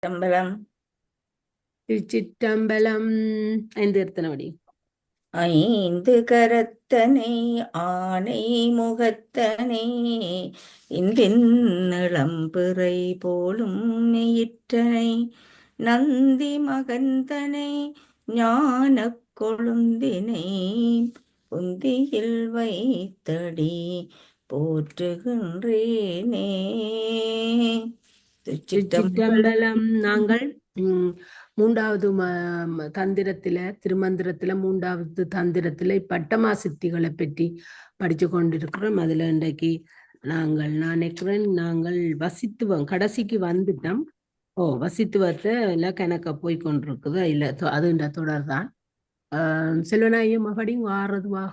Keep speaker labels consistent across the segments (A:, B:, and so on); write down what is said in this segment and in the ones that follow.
A: சிற்றம்பலம்.
B: திருச்சிற்றம்பலம். ஐந்து எத்தனபடி
A: ஐந்து கரத்தனை ஆனை முகத்தனை இன்பின் இளம்பிறை போலும் இற்றனை நந்தி மகந்தனை ஞானக் கொழுந்தினை புந்தியில் வைத்தடி போற்றுகின்றேனே. திருச்சிற்றம்பலம்.
B: திருச்சிற்றம்பலம். நாங்கள் மூன்றாவது திருமந்திரத்துல மூன்றாவது தந்திரத்துல பட்டமா சித்திகளை பற்றி படிச்சு கொண்டிருக்கிறோம். அதுல இன்றைக்கு நான் நினைக்கிறேன் நாங்கள் வசித்துவம் கடைசிக்கு வந்துட்டோம். வசித்துவத்தை எல்லாம் கணக்க போய் கொண்டிருக்குது. இல்ல அதுன்ற தொடர்தான். செல்வனாயும் மகடி வாரதுவா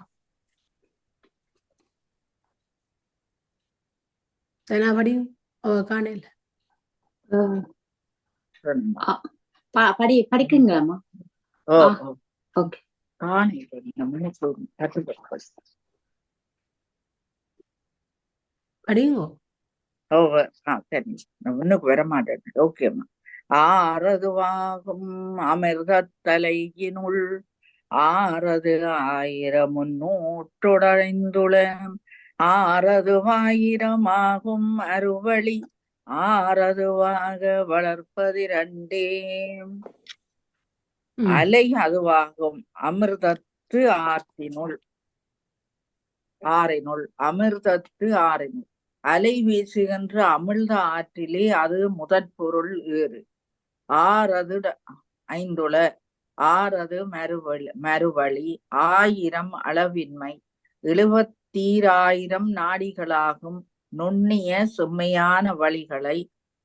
B: படி காணல
C: படிக்குங்களாமா? ஓகே.
B: படிங்கோ.
D: சரி, முன்னுக்கு வர மாட்டேன். ஓகேம்மா. ஆறதுவாகும் அமிர்தத்தலையினுள் ஆறது ஆயிரம் நூற்றொடரைந்துள ஆறதுவாயிரமாகும் அருவழி ஆறதுவாக வளர்ப்பதிரண்டே. அலை அதுவாகும் அமிர்தத்து ஆறினுள் அமிர்தத்து ஆறினுள் அலை வீசுகின்ற அமிழ்த ஆற்றிலே அது முதற் பொருள் ஏறு. ஆறது ஐந்துள ஆறது மறுவழி ஆயிரம் அளவின்மை 70,000 நாடிகளாகும் நுண்ணிய செம்மையான வழிகளை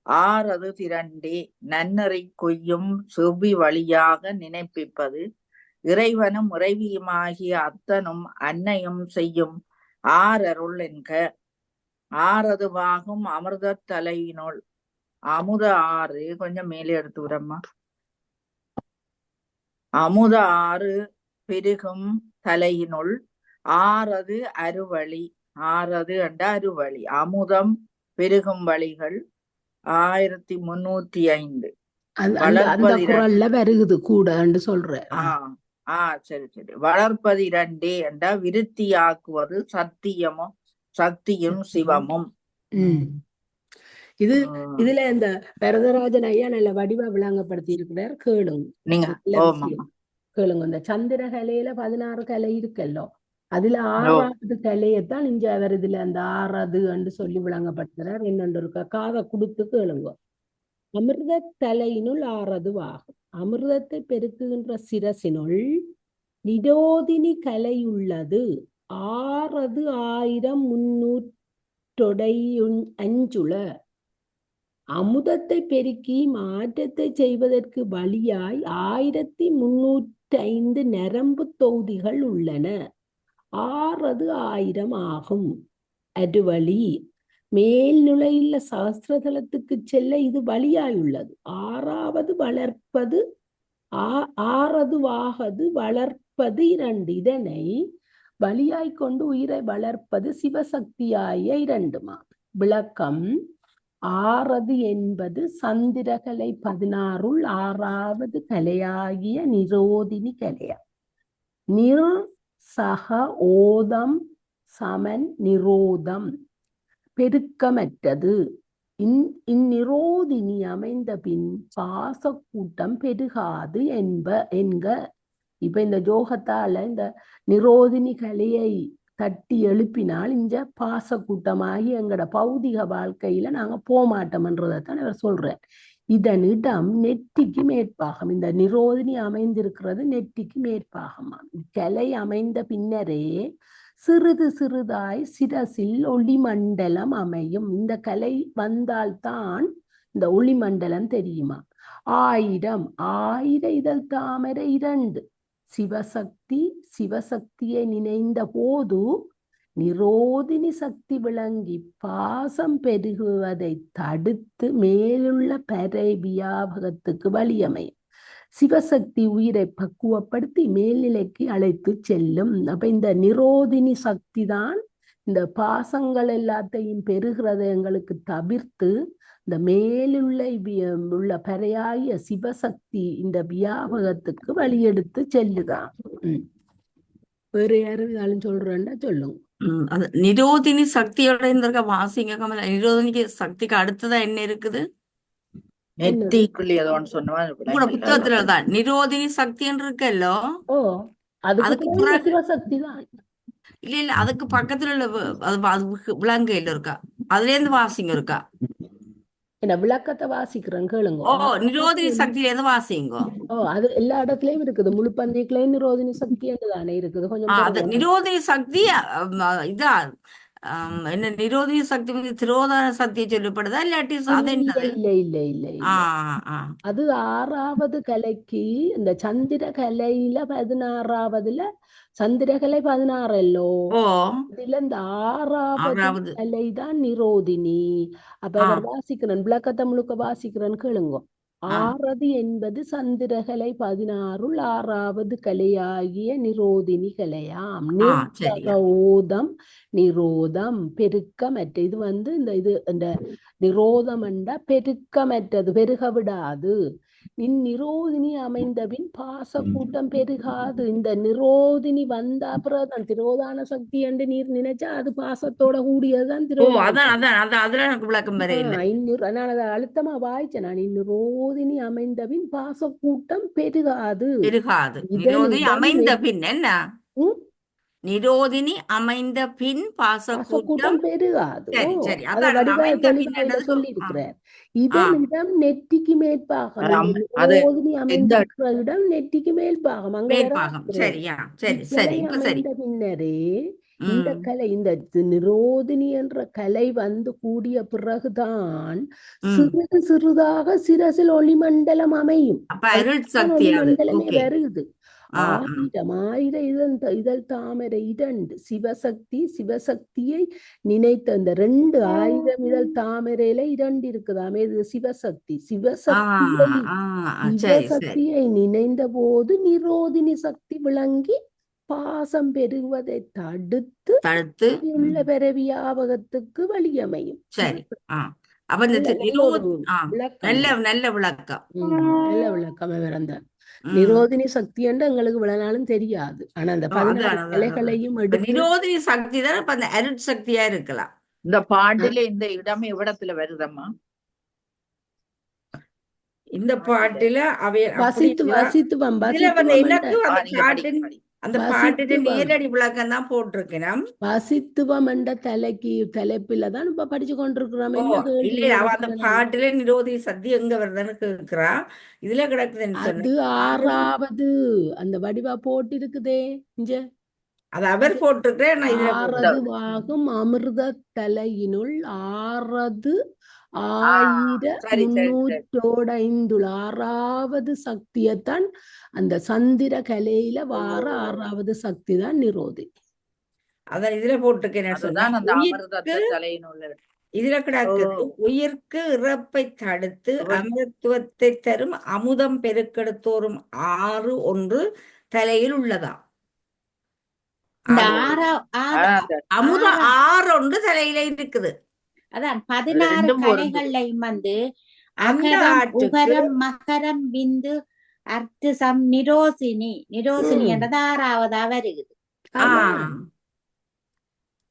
D: ஆறது திரண்டே நன்னறி கொய்யும் செவ்வி வழியாக நினைப்பிப்பது இறைவனும் இறைவியுமாகிய அத்தனும் அன்னையும் செய்யும் ஆரருள் என்க. ஆறதுவாகும் அமிர்த தலையினுள் அமுத ஆறு கொஞ்சம் மேலே எடுத்து விடம்மா. அமுத ஆறு பெருகும் தலையினுள் ஆறது அருவழி ஆறது என்ற அருவழி அமுதம் பெருகும் வழிகள் 1305
B: வருகுது கூட சொல்ற.
D: சரி சரி. வளர்ப்பதிரண்டே என்ற விருத்தியாக்குவது சக்தியும் சிவமும்.
B: இதுல இந்த வரதராஜன் ஐயா நல்ல வடிவா விளங்கப்படுத்தி இருக்கிறார். கேளுங்க. இந்த சந்திர கலையில 16 கலை இருக்கல்லோ, அதுல 6வது கலையத்தான் இங்க அவர் இதுல அந்த 6வது என்று சொல்லி விளங்கப்படுத்துறார். என்னென்று இருக்க காதை கொடுத்து கேளுங்க. அமிர்த தலையினுள் 6வது அமிர்தத்தை பெருக்குகின்ற சிரசினுள் நிரோதினி கலையுள்ளது 6,305 அமுதத்தை பெருக்கி மாற்றத்தை செய்வதற்கு வழியாய் 1305 நரம்பு தொகுதிகள் உள்ளன. 6,000 ஆகும் அருவழி. மேல் நுழையுள்ள சகஸ்திரதலத்துக்கு செல்ல இது வழியாயுள்ளது. 6வது வளர்ப்பது 6வது வளர்ப்பது 2. இதனை வழியாய் கொண்டு உயிரை வளர்ப்பது சிவசக்தியாய 2. விளக்கம். 6 என்பது சந்திரகலை 16 6வது கலையாகிய நிரோதினி கலையா. சக ஓதம் சமன் நிரோதம் பெருக்கமற்றது. இந்நிரோதினி அமைந்த பின் பாச கூட்டம் பெருகாது என்க. இப்ப இந்த ஜோகத்தால இந்த நிரோதினி கலையை தட்டி எழுப்பினால் இந்த பாச கூட்டமாகி எங்கட பௌதிக வாழ்க்கையில நாங்க போமாட்டோம்ன்றதைத்தான் இவர் சொல்றார். இதன் இடம் நெற்றிக்கு மேற்பாகம். இந்த நிரோதினி அமைந்திருக்கிறது நெற்றிக்கு மேற்பாகமா. கலை அமைந்த பின்னரே சிறிது சிறிதாய் சிரசில் ஒளிமண்டலம் அமையும். இந்த கலை வந்தால்தான் இந்த ஒளிமண்டலம் தெரியுமா. 1000 இதழ் தாமரை 2 சிவசக்தியை நினைந்த போது நிரோதினி சக்தி விளங்கி பாசம் பெருகுவதை தடுத்து மேலுள்ள பறை வியாபகத்துக்கு வழியமையும். சிவசக்தி உயிரை பக்குவப்படுத்தி மேல்நிலைக்கு அழைத்து செல்லும். அப்ப இந்த நிரோதினி சக்தி தான் இந்த பாசங்கள் எல்லாத்தையும் பெருகிறதை எங்களுக்கு தவிர்த்து இந்த மேலுள்ள உள்ள பறையாகிய சிவசக்தி இந்த வியாபகத்துக்கு வழியெடுத்து செல்லுதான். வேற யாரும் சொல்றேன்னா சொல்லுங்க.
A: அது நிரோதினி சக்தியோட இருந்திருக்க வாசிங்க கமலா. நிரோதினிக்கு சக்திக்கு அடுத்ததா என்ன இருக்குது?
D: நெத்திக்குள்ளி ஏதோ ஒன்று சொன்னவா
A: உங்களோட புத்தகத்துலதான் நிரோதினி சக்தின்னு இருக்கல்லோ.
B: ஓ, அதுக்கு
A: அதுக்கு
B: பிறகு இந்த
A: பிறகு
B: சிவசக்தி தான்.
A: இல்ல அதுக்கு பக்கத்துல உள்ள அது விலங்கையில இருக்கா, அதுல இருந்து வாசிங்க இருக்கா.
B: என்ன விளக்கத்தை வாசிக்கிறேன் கேளுங்க.
A: ஓ, நிரோதினி சக்தியில இருந்து வாசிங்க.
B: ஓ, அது எல்லா இடத்துலயும் இருக்குது. முழு பந்திக்குள்ளேயும் நிரோதினி சக்தி தானே இருக்குது. கொஞ்சம்
A: அது நிரோதினி சக்தி இதா என்ன நிரோதினி சக்தி வந்து திரோதான சக்தியை சொல்லப்படுதா இல்லாட்டி அது என்னது?
B: இல்ல இல்ல இல்ல இல்ல
A: ஆ
B: அது 6வது கலைக்கு இந்த சந்திர கலையில 16வதுல சந்திரகலை 16 அல்லோ.
A: ஓ
B: இதுல இந்த 6வது
A: 6வது
B: கலை தான் நிரோதினி. அப்ப இவர் வாசிக்கிறேன், விளக்கத்தை முழுக்க வாசிக்கிறேன் கேளுங்க. 6 என்பது சந்திரகலை 16 6வது கலையாகிய நிரோதினி கலையாம். ஓதம் நிரோதம் பெருக்கமற்ற. இது வந்து இந்த நிரோதம் என்றா பெருக்கமற்றது, பெருக விடாது. நிரோதினி அமைந்தபின் பாச கூட்டம் பெருகாது. இந்த நிரோதினி வந்த அப்புறம் திரோதான சக்தி என்று நீர் நினைச்சா அது பாசத்தோட கூடியதுதான் நான் அதை அழுத்தமா வாய்ச்சேன். நான் நிரோதினி அமைந்தபின் பாச கூட்டம் பெருகாது.
A: நிரோதினி அமைந்த பின் என்ன? நிரோதினி அமைந்த பின் பாசக்கூட்டம்
B: பெருகாது. சொல்லி இருக்கிறார். இதனிடம் நெற்றிக்கு மேற்பாகம். நிரோதினி அமைந்த இடம் நெற்றிக்கு மேல்பாகம். அமைந்த பின்னரே இந்த கலை, இந்த நிரோதினி என்ற கலை வந்து கூடிய பிறகுதான் சிறிது சிறிதாக சிரசில் ஒளிமண்டலம் அமையும். ஒளிமண்டலமே வருது. 1000 இதழ் தாமரை 2 சிவசக்தியை நினைத்த இந்த 2000 இதழ் தாமரையில 2 இருக்குதாமே, இது சிவசக்தியை நினைந்த போது நிரோதினி சக்தி விளங்கி பாசம் பெறுவதை தடுத்து உள்ள பிறவியாபகத்துக்கு வழியமையும்.
A: சரி, அப்ப நல்ல விளக்கம்.
B: நல்ல விளக்கம். அந்த நிரோதினி சக்தி என்று எங்களுக்கு இவ்வளவு நாளும் தெரியாது. ஆனா அந்த 16 கலைகளையும்
A: நிரோதினி சக்தி தான் இப்ப அந்த அருட் சக்தியா இருக்கலாம்.
D: இந்த பாட்டுல இந்த இடம் எவ்விடத்துல வருதம்மா?
A: இந்த பாட்டுல அந்த பாட்டு நேரடி விளக்கம் தான் போட்டிருக்கேன்.
B: வசித்துவம் என்ற தலைப்பிலதான் இப்ப படிச்சு கொண்டிருக்கிறோம்.
A: அந்த பாட்டுல நிரோதி சக்தி எங்க வருதுன்னு கேக்குறா. இதுல கிடக்குதுன்னு
B: அது 6வது அந்த வடிவா போட்டு இருக்குதே இங்க.
A: அது அவர் போட்டிருக்கிறேன்.
B: 6வது அமிர்த தலையினுள் 6 1305 6வது சக்தியத்தான் அந்த சந்திர கலையில வார 6வது சக்தி தான் நிரோதி.
A: அதான் இதுல போட்டிருக்கேன். இதுல கிடக்குது, உயிர்க்கு இறப்பை தடுத்து அமிர்தத்துவத்தை தரும் அமுதம் பெருக்கெடுத்தோறும் 6 ஒன்று தலையில் உள்ளதா. அமுதம் 6 ஒன்று தலையில இருக்குது.
C: அதான் 16 கலைகள்லையும் வந்து அகரம் உகரம் மகரம் பிந்து அர்த்தம் நிரோசினி என்றது 6வதா வருகிறது.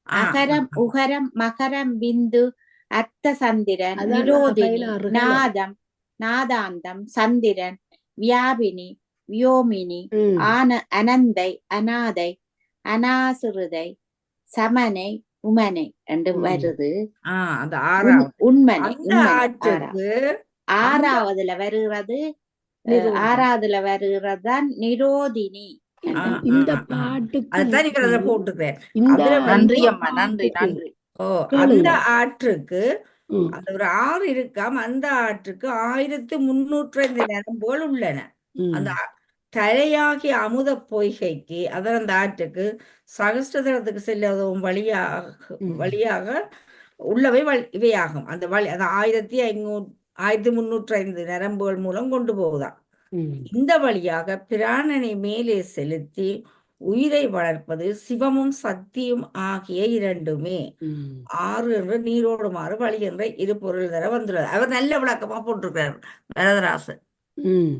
C: அகரம் உகரம் மகரம் பிந்து அர்த்த சந்திரன் நிரோதினி நாதாந்தம் சந்திரன் வியாபினி வியோமினி அனந்தை அநாதை அனாசிருதை சமனை உமனை என்று வருது. உண்மனை 6வதுல வருகிறது. 6வதுல வருகிறதுதான் நிரோதினி.
B: இந்த பாட்டுக்கு
A: போட்டுக்கிறேன்.
D: நன்றி அம்மா, நன்றி நன்றி.
A: அந்த ஆற்றுக்கு அந்த ஒரு 6 இருக்காம். அந்த ஆற்றுக்கு 1305 நரம்புகள் உள்ளன. அந்த தலையாகி அமுத பொய்கைக்கு அதான் அந்த ஆற்றுக்கு சகஸ்ரதலத்துக்கு செல்லும் வழியாக உள்ளவை இவையாகும். அந்த வழி அது 1305 நரம்புகள் மூலம் கொண்டு போகுதாம். இந்த வழியாக பிராணனை மேலே செலுத்தி உயிரை வளர்ப்பது சிவமும் சக்தியும் ஆகிய இரண்டுமே.
B: ம்.
A: ஆறு என்ற நீரோடுமாறு வழி என்ற இரு பொருள் தர வந்துள்ளது. அவர் நல்ல விளக்கமா போட்டிருக்கிறார் வரதராசன்.
B: ம்.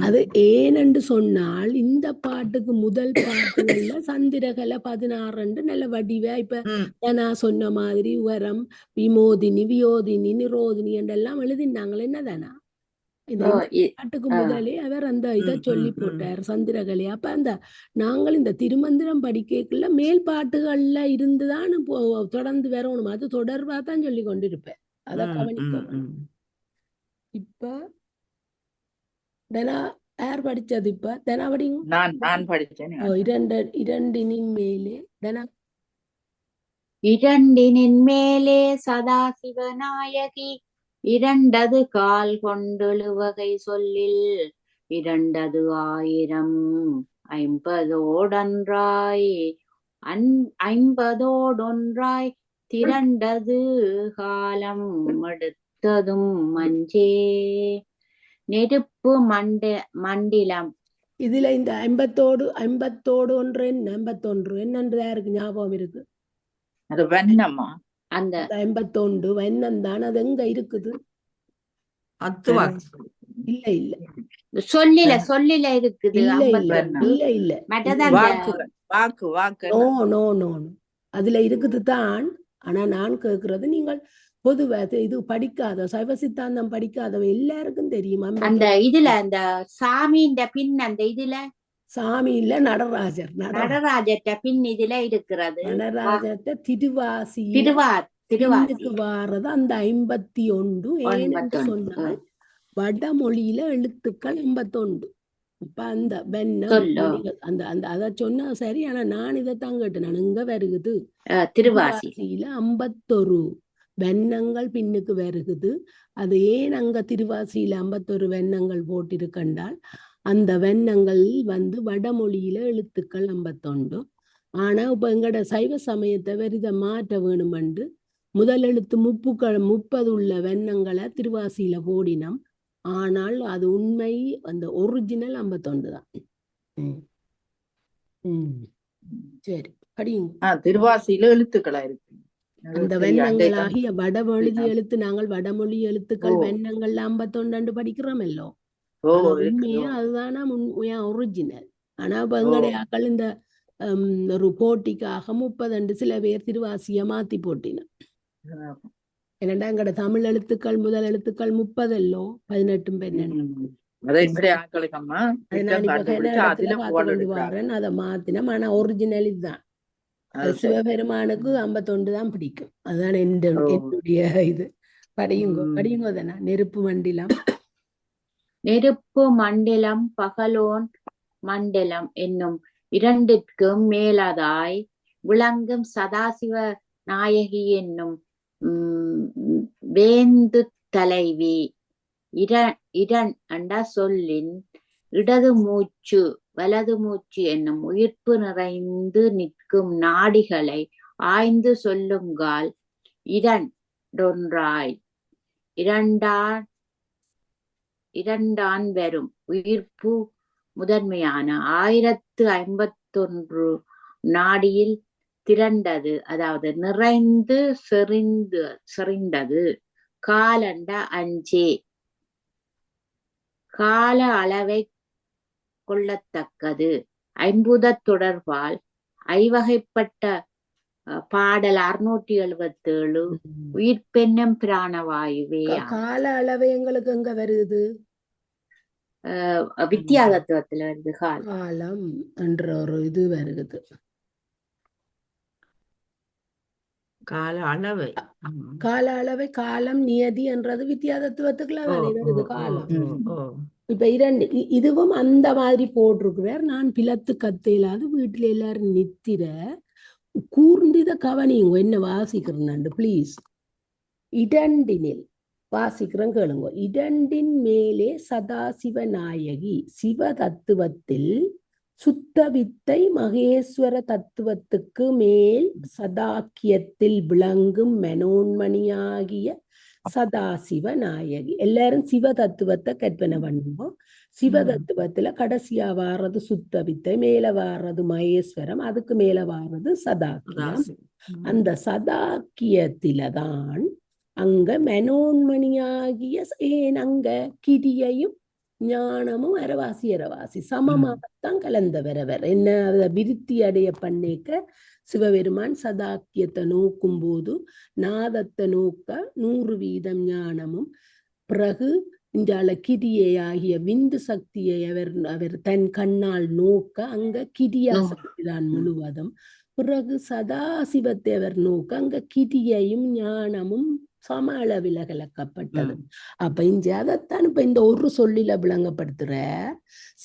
B: அது ஏனென்று சொன்னால் இந்த பாட்டுக்கு முதல் பாட்டுகள்ல சந்திரகலை 16 நல்ல வடிவா இப்ப நான் சொன்ன மாதிரி உரம் விமோதினி வியோதினி நிரோதினி என்றெல்லாம் எழுதினாங்களே என்னதானா இந்த பாட்டுக்கு முதலே அவர் அந்த இதை சொல்லி போட்டார் சந்திரகலை. அப்ப அந்த நாங்கள் இந்த திருமந்திரம் படிக்கக்குள்ள மேல் பாட்டுகள்ல இருந்துதான் தொடர்ந்து வரணும். அது தொடர்பா தான் சொல்லி கொண்டிருப்பேன். அதை கவனிக்கணும். இப்ப யார் படிச்சது? இப்ப தனா படிங்க.
D: நான் படிச்சேன்.
B: இரண்டினின் மேலே தனா
C: இரண்டினின் மேலே சதாசிவநாயகி இரண்டது கால் கொண்டெழுவகை சொல்லில் இரண்டது 1000 50 திரண்டது காலம் எடுத்ததும் மஞ்சே நெருப்பு மண்டிலம்.
B: இதுல இந்த 50 ஒன்று 51 என்னன்று யாருக்கு ஞாபகம் இருக்கு?
D: அது வெண்ணம்மா.
C: அந்த
B: 51 வெண்ணம் தான். அது எங்க இருக்குது? இல்ல
C: சொல்லில இருக்குது.
B: இல்ல அதுல இருக்குது தான். ஆனா நான் கேக்குறது நீங்கள் பொதுவா இது படிக்காத சைவ சித்தாந்தம் படிக்காதவ எல்லாருக்கும் தெரியும்.
C: அந்த இதுல அந்த சாமியின் பின் அந்த இதுல
B: சாமி இல்ல நடராஜர்
C: பின் இதுல இருக்கிறது.
B: நடராஜத்தை திருவாசி வாரது அந்த 51 ஏனென்று சொன்னால் வடமொழியில எழுத்துக்கள் 51. இப்ப அந்த அந்த அந்த அத சொன்னா சரி. ஆனா நான் இதைத்தான் கேட்டேன். நான் இங்க வருகுது திருவாசியில 51 வெண்ணங்கள் பின்னுக்கு வருகுது. அது ஏன் அங்க திருவாசியில 51 வெண்ணங்கள் போட்டிருக்கண்டால் அந்த வெண்ணங்கள் வடமொழியில எழுத்துக்கள் 51. ஆனா இப்ப எங்கட சைவ சமயத்தை வெறித மாற்ற வேணுமென்று முதல் எழுத்து 30 உள்ள வெண்ணங்களை திருவாசியில போடினோம். ஆனால் அது உண்மை அந்த ஒரிஜினல் 51 தான். சரி படியுங்க.
D: திருவாசியில எழுத்துக்களா இருக்கு.
B: அந்த வெண்ணங்களாகிய வடமொழி எழுத்து நாங்கள் வடமொழி எழுத்துக்கள் வெண்ணங்கள் 51 படிக்கிறோம் எல்லோ. உண்மையா அதுதானா உண்மையா ஒரிஜினல். ஆனா எங்கடையாக்கள் இந்த ஒரு போட்டிக்காக 30 சில பேர் திருவாசிய மாத்தி போட்டின. என்னடா எங்கட தமிழ் எழுத்துக்கள் முதல் எழுத்துக்கள் 30 எல்லோ 18 அதை மாத்தினம். ஆனா ஒரிஜினல் இதுதான். சிவபெருமானுக்கு 51 தான் பிடிக்கும். அதுதான் என்னுடைய இது. படியுங்க தானே.
C: நெருப்பு மண்டலம் பகலோன் மண்டலம் என்னும் இரண்டிற்கும் மேலதாய் விளங்கும் சதாசிவ நாயகி என்னும் வேந்து தலைவி என்ற சொல்லின் இடது மூச்சு வலது மூச்சு என்னும் உயிர்ப்பு நிறைந்து நிற்கும் நாடிகளை ஆய்ந்து சொல்லுங்கால் இரண்டான் வரும் உயிர்ப்பு முதன்மையான 1051 நாடியில் திரண்டது, அதாவது நிறைந்து செறிந்தது. காலண்ட 5 கால அளவை கொள்ளத்தக்கது. ஐம்பூதத் தொடர்பால் ஐவகைப்பட்ட பாடல் 677 உயிர்ப்பெண்ணும் பிராணவாயுவே.
B: கால அளவை எங்களுக்கு எங்க வருது?
C: வித்தியா தத்துவத்துல வருது.
B: காலம் என்ற ஒரு இது வருது.
A: கால அளவை
B: காலம் நியதி என்றது வித்தியா தத்துவத்துக்குள்ள வருது காலம். இப்ப இதுவும் அந்த மாதிரி போட்டிருக்கிறார். நான் பிளத்து கத்தையிலாது வீட்டுல எல்லாரும் நித்திர கூர்ந்தித கவனியுங்க என்ன வாசிக்கிறேன் பிளீஸ். இடண்டினில் வாசிக்கிறேன் கேளுங்க. இடண்டின் மேலே சதாசிவ நாயகி சிவ தத்துவத்தில் சுத்த வித்தை மகேஸ்வர தத்துவத்துக்கு மேல் சதாக்கியத்தில் விளங்கும் மனோன்மணியாகிய சதாசிவ நாயகி. எல்லாரும் சிவ தத்துவத்தை கற்பனை பண்ணுவோம். சிவ தத்துவத்துல கடைசியா வாரது சுத்த வித்தை, மேல வாரது மகேஸ்வரம், அதுக்கு மேல வாரது சதாக்கியம். அந்த சதாக்கியத்திலதான் அங்க மனோன்மணியாகிய ஏன் அங்க கிரியையும் ஞானமும் அரவாசி சமமாகத்தான் கலந்தவரவர். என்ன அதை விருத்தி அடைய பண்ணிக்க சிவபெருமான் சதாக்கியத்தை நோக்கும் போது நாதத்தை நோக்க 100% ஞானமும், பிறகு இந்த கிரியையாகிய விந்து சக்தியை அவர் தன் கண்ணால் நோக்க அங்க கிரியா சக்தி தான் முழுவதும். பிறகு சதாசிவத்தை அவர் நோக்க அங்க கிரியையும் ஞானமும் சம அளவில் கலக்கப்பட்டது. அப்ப அதைத்தான் இப்ப இந்த ஒரு சொல்லில விளங்கப்படுத்துற.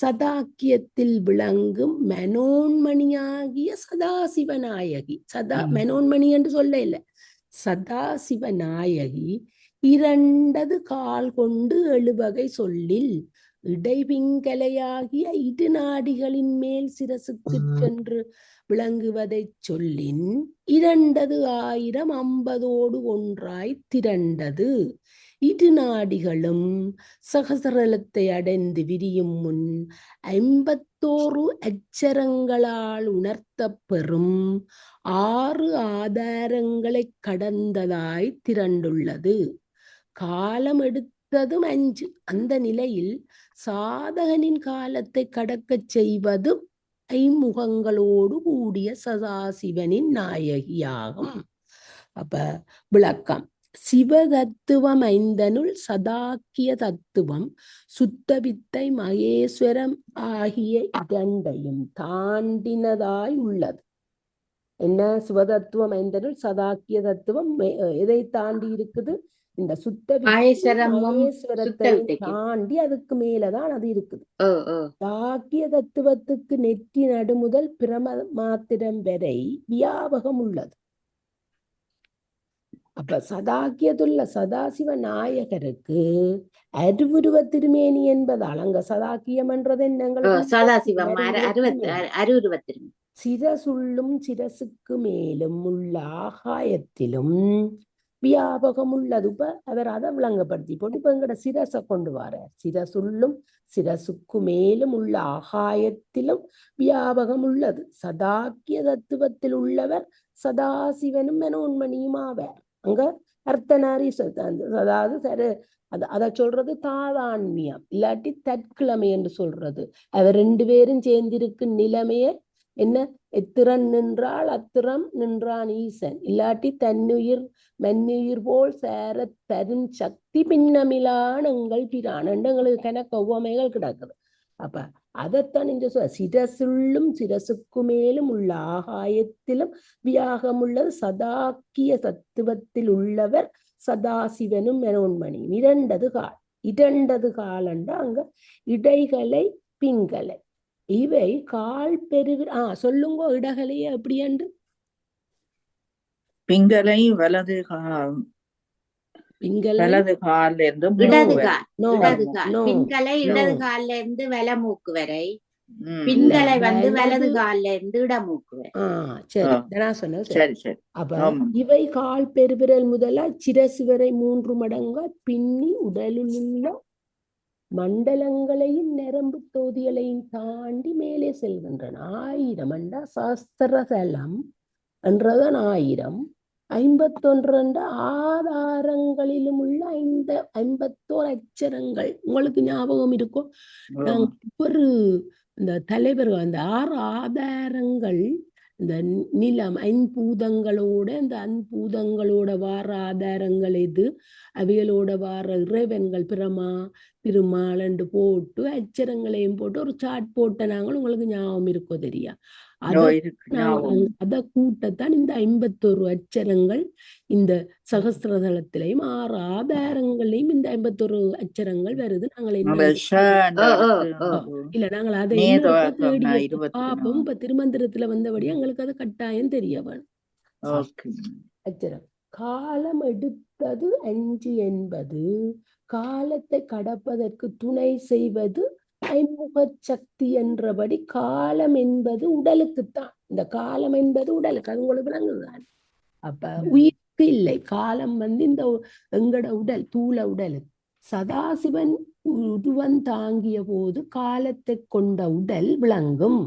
B: சதாக்கியத்தில் விளங்கும் மனோன்மணியாகிய சதாசிவநாயகி. மனோன்மணி என்று சொல்ல இல்லை, சதாசிவநாயகி 2 கால் கொண்டு 7 வகை சொல்லில் இடைபிங்கலையாகிய 2 நாடிகளின் மேல் சிரசுக்கு சென்று விளங்குவதை சொல்லின் 2,000 50 ஒன்றாய் திரண்டது. 2 நாடிகளும் சகசரலத்தை அடைந்து விரியும் முன் 51 அச்சரங்களால் உணர்த்தப் பெறும் 6 ஆதாரங்களை கடந்ததாய் திரண்டுள்ளது. காலம் எடுத்ததும் 5. அந்த நிலையில் சாதகனின் காலத்தை கடக்கச் செய்வதும் ஐமுகங்களோடு கூடிய சதாசிவனின் நாயகியாகும். அப்ப விளக்கம். சிவதத்துவம் 5னுள் சதாக்கிய தத்துவம் சுத்தவித்தை மகேஸ்வரம் ஆகிய 2ஐயும் தாண்டினதாய் உள்ளது. என்ன சிவதத்துவம் 5னுள் சதாக்கிய தத்துவம் எதை தாண்டி இருக்குது? இந்த மகேஸ்வரத்தை தாண்டி அதுக்கு மேலதான் அது இருக்குது. சாக்கிய தத்துவத்துக்கு நெற்றி நடுமுதல் பிரம மாத்திரம் வரை வியாபகம் உள்ளது. அப்ப சதாக்கியத்துள்ள சதாசிவ நாயகருக்கு அருவுருவ திருமேனி என்பதால் அங்க சதாக்கியம் என்றது சிரசுள்ளும் சிரசுக்கு மேலும் உள்ள ஆகாயத்திலும் வியாபகம் உள்ளது. இப்ப அவர் அதை விளங்கப்படுத்தி போட்டு இப்ப எங்கட சிரசை கொண்டு வரார். சிரசுள்ளும் சிரசுக்கு மேலும் உள்ள ஆகாயத்திலும் வியாபகம் உள்ளது. சதாக்கிய தத்துவத்தில் உள்ளவர் சதாசிவனும் மனோன்மணியும் ஆவார். அங்க அர்த்தநாரி அதாவது அதை சொல்றது தாதான்மியம், இல்லாட்டி தற்கிழமை என்று சொல்றது. அவர் 2 பேரும் சேர்ந்திருக்கும் நிலைமைய என்ன? எத்திறன் நின்றால் அத்திரம் நின்றான் ஈசன், இல்லாட்டி தன்னுயிர் மன்னுயிர் போல் சேர தரும் சக்தி பின்னமிலான் எங்கள் பிரான் எங்களுக்கு கணக்க உவமைகள் கிடக்குது. அப்ப அதைத்தான் இங்க சிரசுள்ளும் சிரசுக்கு மேலும் உள்ள ஆகாயத்திலும் வியாகம் உள்ளது. சதாக்கிய தத்துவத்தில் உள்ளவர் சதாசிவனும் மனோன்மணியும். 2 கால். 2 கால் என்ற அங்க இடைகளை பிங்களை இவை கால் சொல்லுங்க இடகலையே எப்படி என்று.
D: பிங்களை வலது வலது கால்ல இருந்து
C: பின்களை இடது கால்ல இருந்து வலமூக்கு வரை, பின்களை வலது கால்ல இருந்து இடமூக்கு வரை.
B: சரி. அப்ப இவை கால் பெருவிரல் முதலா சிரசு வரை 3 மடங்கா பின்னி உடலில் உள்ள மண்டலங்களையும் நரம்பு தொகுதிகளையும் தாண்டி மேலே செல்கின்றன. 1000 சாஸ்திரதலம் என்றதன் 1000. 51 ஆதாரங்களிலும் உள்ள 51 அச்சரங்கள் உங்களுக்கு ஞாபகம் இருக்கும். ஒரு இந்த தலைவர்கள் அந்த 6 ஆதாரங்கள் இந்த நிலம் 5 பூதங்களோட இந்த 5 பூதங்களோட வார ஆதாரங்கள் எது, அவைகளோட வார இறைவன்கள் பிரமா திருமால் என்று போட்டு அச்சரங்களையும் போட்டு ஒரு சாட் போட்ட நாங்கள் உங்களுக்கு ஞாபகம் இருக்கோ தெரியா? அத கூட்டத்தான் இந்த 51 அச்சரங்கள் இந்த சகஸ்திரதளத்திலையும் 6 ஆதாரங்களையும் இந்த 51 அச்சரங்கள் வருது. நாங்கள் இல்ல நாங்கள் அதை பாப்போம். இப்ப திருமந்திரத்துல வந்தபடி எங்களுக்கு அது கட்டாயம் தெரிய வேணும். அச்சரம் காலம் எடுத்தது 5 என்பது காலத்தை கடப்பதற்கு துணை செய்வது ஐமுக சக்தி என்றபடி காலம் என்பது உடலுக்குத்தான். இந்த காலம் என்பது உடலுக்கு, அது உங்களுக்கு விளங்குதான். அப்ப உயிர் இல்லை. காலம் இந்த எங்கட உடல் தூள உடல் சதாசிவன் உருவம் தாங்கிய போது காலத்தை கொண்ட உடல் விளங்கும்.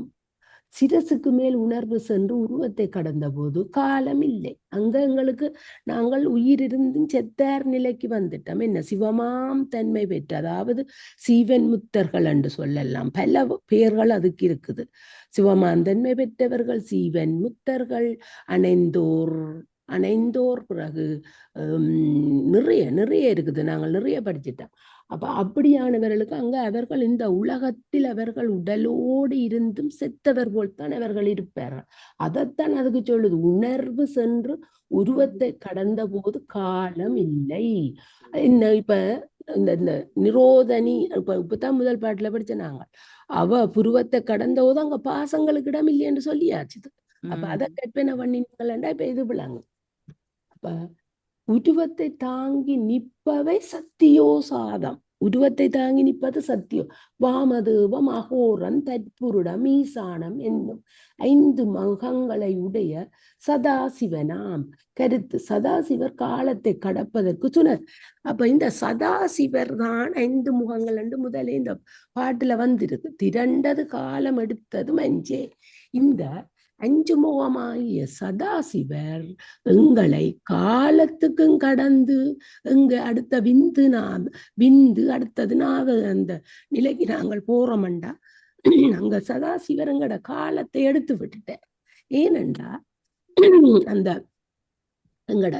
B: சிரசுக்கு மேல் உணர்வு சென்று உருவத்தை கடந்த போது காலம் இல்லை. அங்க எங்களுக்கு நாங்கள் உயிரிருந்தும் செத்தார் நிலைக்கு வந்துட்டோம். என்ன சிவமாம் தன்மை பெற்று, அதாவது சீவன் முத்தர்கள் என்று சொல்லலாம். பல பெயர்கள் அதுக்கு இருக்குது. சிவமாம் தன்மை பெற்றவர்கள் சீவன் முத்தர்கள், அணைந்தோர் பிறகு நிறைய நிறைய இருக்குது. நாங்கள் நிறைய படிச்சுட்டோம். அப்ப அப்படியானவர்களுக்கு அங்க அவர்கள் இந்த உலகத்தில் அவர்கள் உடலோடு இருந்தும் செத்தவர் போல்தான் அவர்கள் இருப்பார்கள். அதைத்தான் அதுக்கு சொல்லுது. உணர்வு சென்று உருவத்தை கடந்த போது காலம் இல்லை. என்ன இப்ப இந்த நிரோதனி இப்பதான் முதல் பாட்டுல படிச்ச நாங்கள் அவ புருவத்தை கடந்த போது அங்க பாசங்களுக்கு இடம் இல்லை என்று சொல்லியாச்சுது. அப்ப அதை கற்பனை பண்ணிங்களா இப்ப இது விளங்கும். அப்ப உருவத்தை தாங்கி நிற்பவை சத்தியோசாதம். உருவத்தை தாங்கி நிற்பது சத்தியம். வாமதேவம் அகோரன் தற்புருடம் ஈசானம் என்னும் 5 முகங்களை உடைய சதாசிவனாம் கருத்து. சதாசிவர் காலத்தை கடப்பதற்கு சொன்னார். அப்ப இந்த சதாசிவர் தான் 5 முகங்கள் என்று முதலே இந்த பாட்டுல வந்திருக்கு. திரண்டது காலம் எடுத்ததும் 5. இந்த 5 முகமாகிய சதாசிவர் எங்களை காலத்துக்கும் கடந்து எங்க அடுத்த விந்து அடுத்தது அந்த நிலைக்கு நாங்கள் போறோம்டா. அங்க சதாசிவர் எங்கட காலத்தை எடுத்து விட்டுட்டார். ஏனென்றா அந்த எங்கட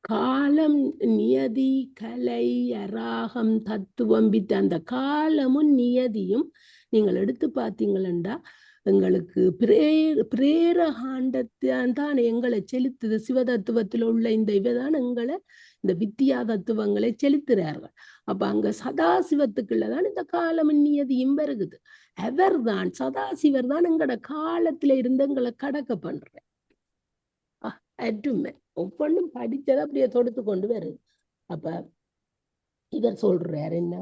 B: காலம் நியதி கலை அராகம் தத்துவம் வித்து அந்த காலமும் நியதியும் நீங்கள் எடுத்து பார்த்தீங்களா எங்களுக்கு பிரேரகாண்டத்தான் தான் எங்களை செலுத்துது. சிவதத்துவத்தில் உள்ள இந்த இவதான் எங்களை இந்த வித்தியா தத்துவங்களை செலுத்துறார்கள். அப்ப அங்க சதாசிவத்துக்குள்ளதான் இந்த காலம் நியதியும் வருகுது. அவர் தான் சதாசிவர் தான் எங்களோட காலத்துல இருந்து எங்களை கடக்க பண்ற அட்டுமே ஒவ்வொன்றும் படிச்சதை அப்படியே தொடுத்து கொண்டு வருது. அப்ப இவர் சொல்றாரு என்ன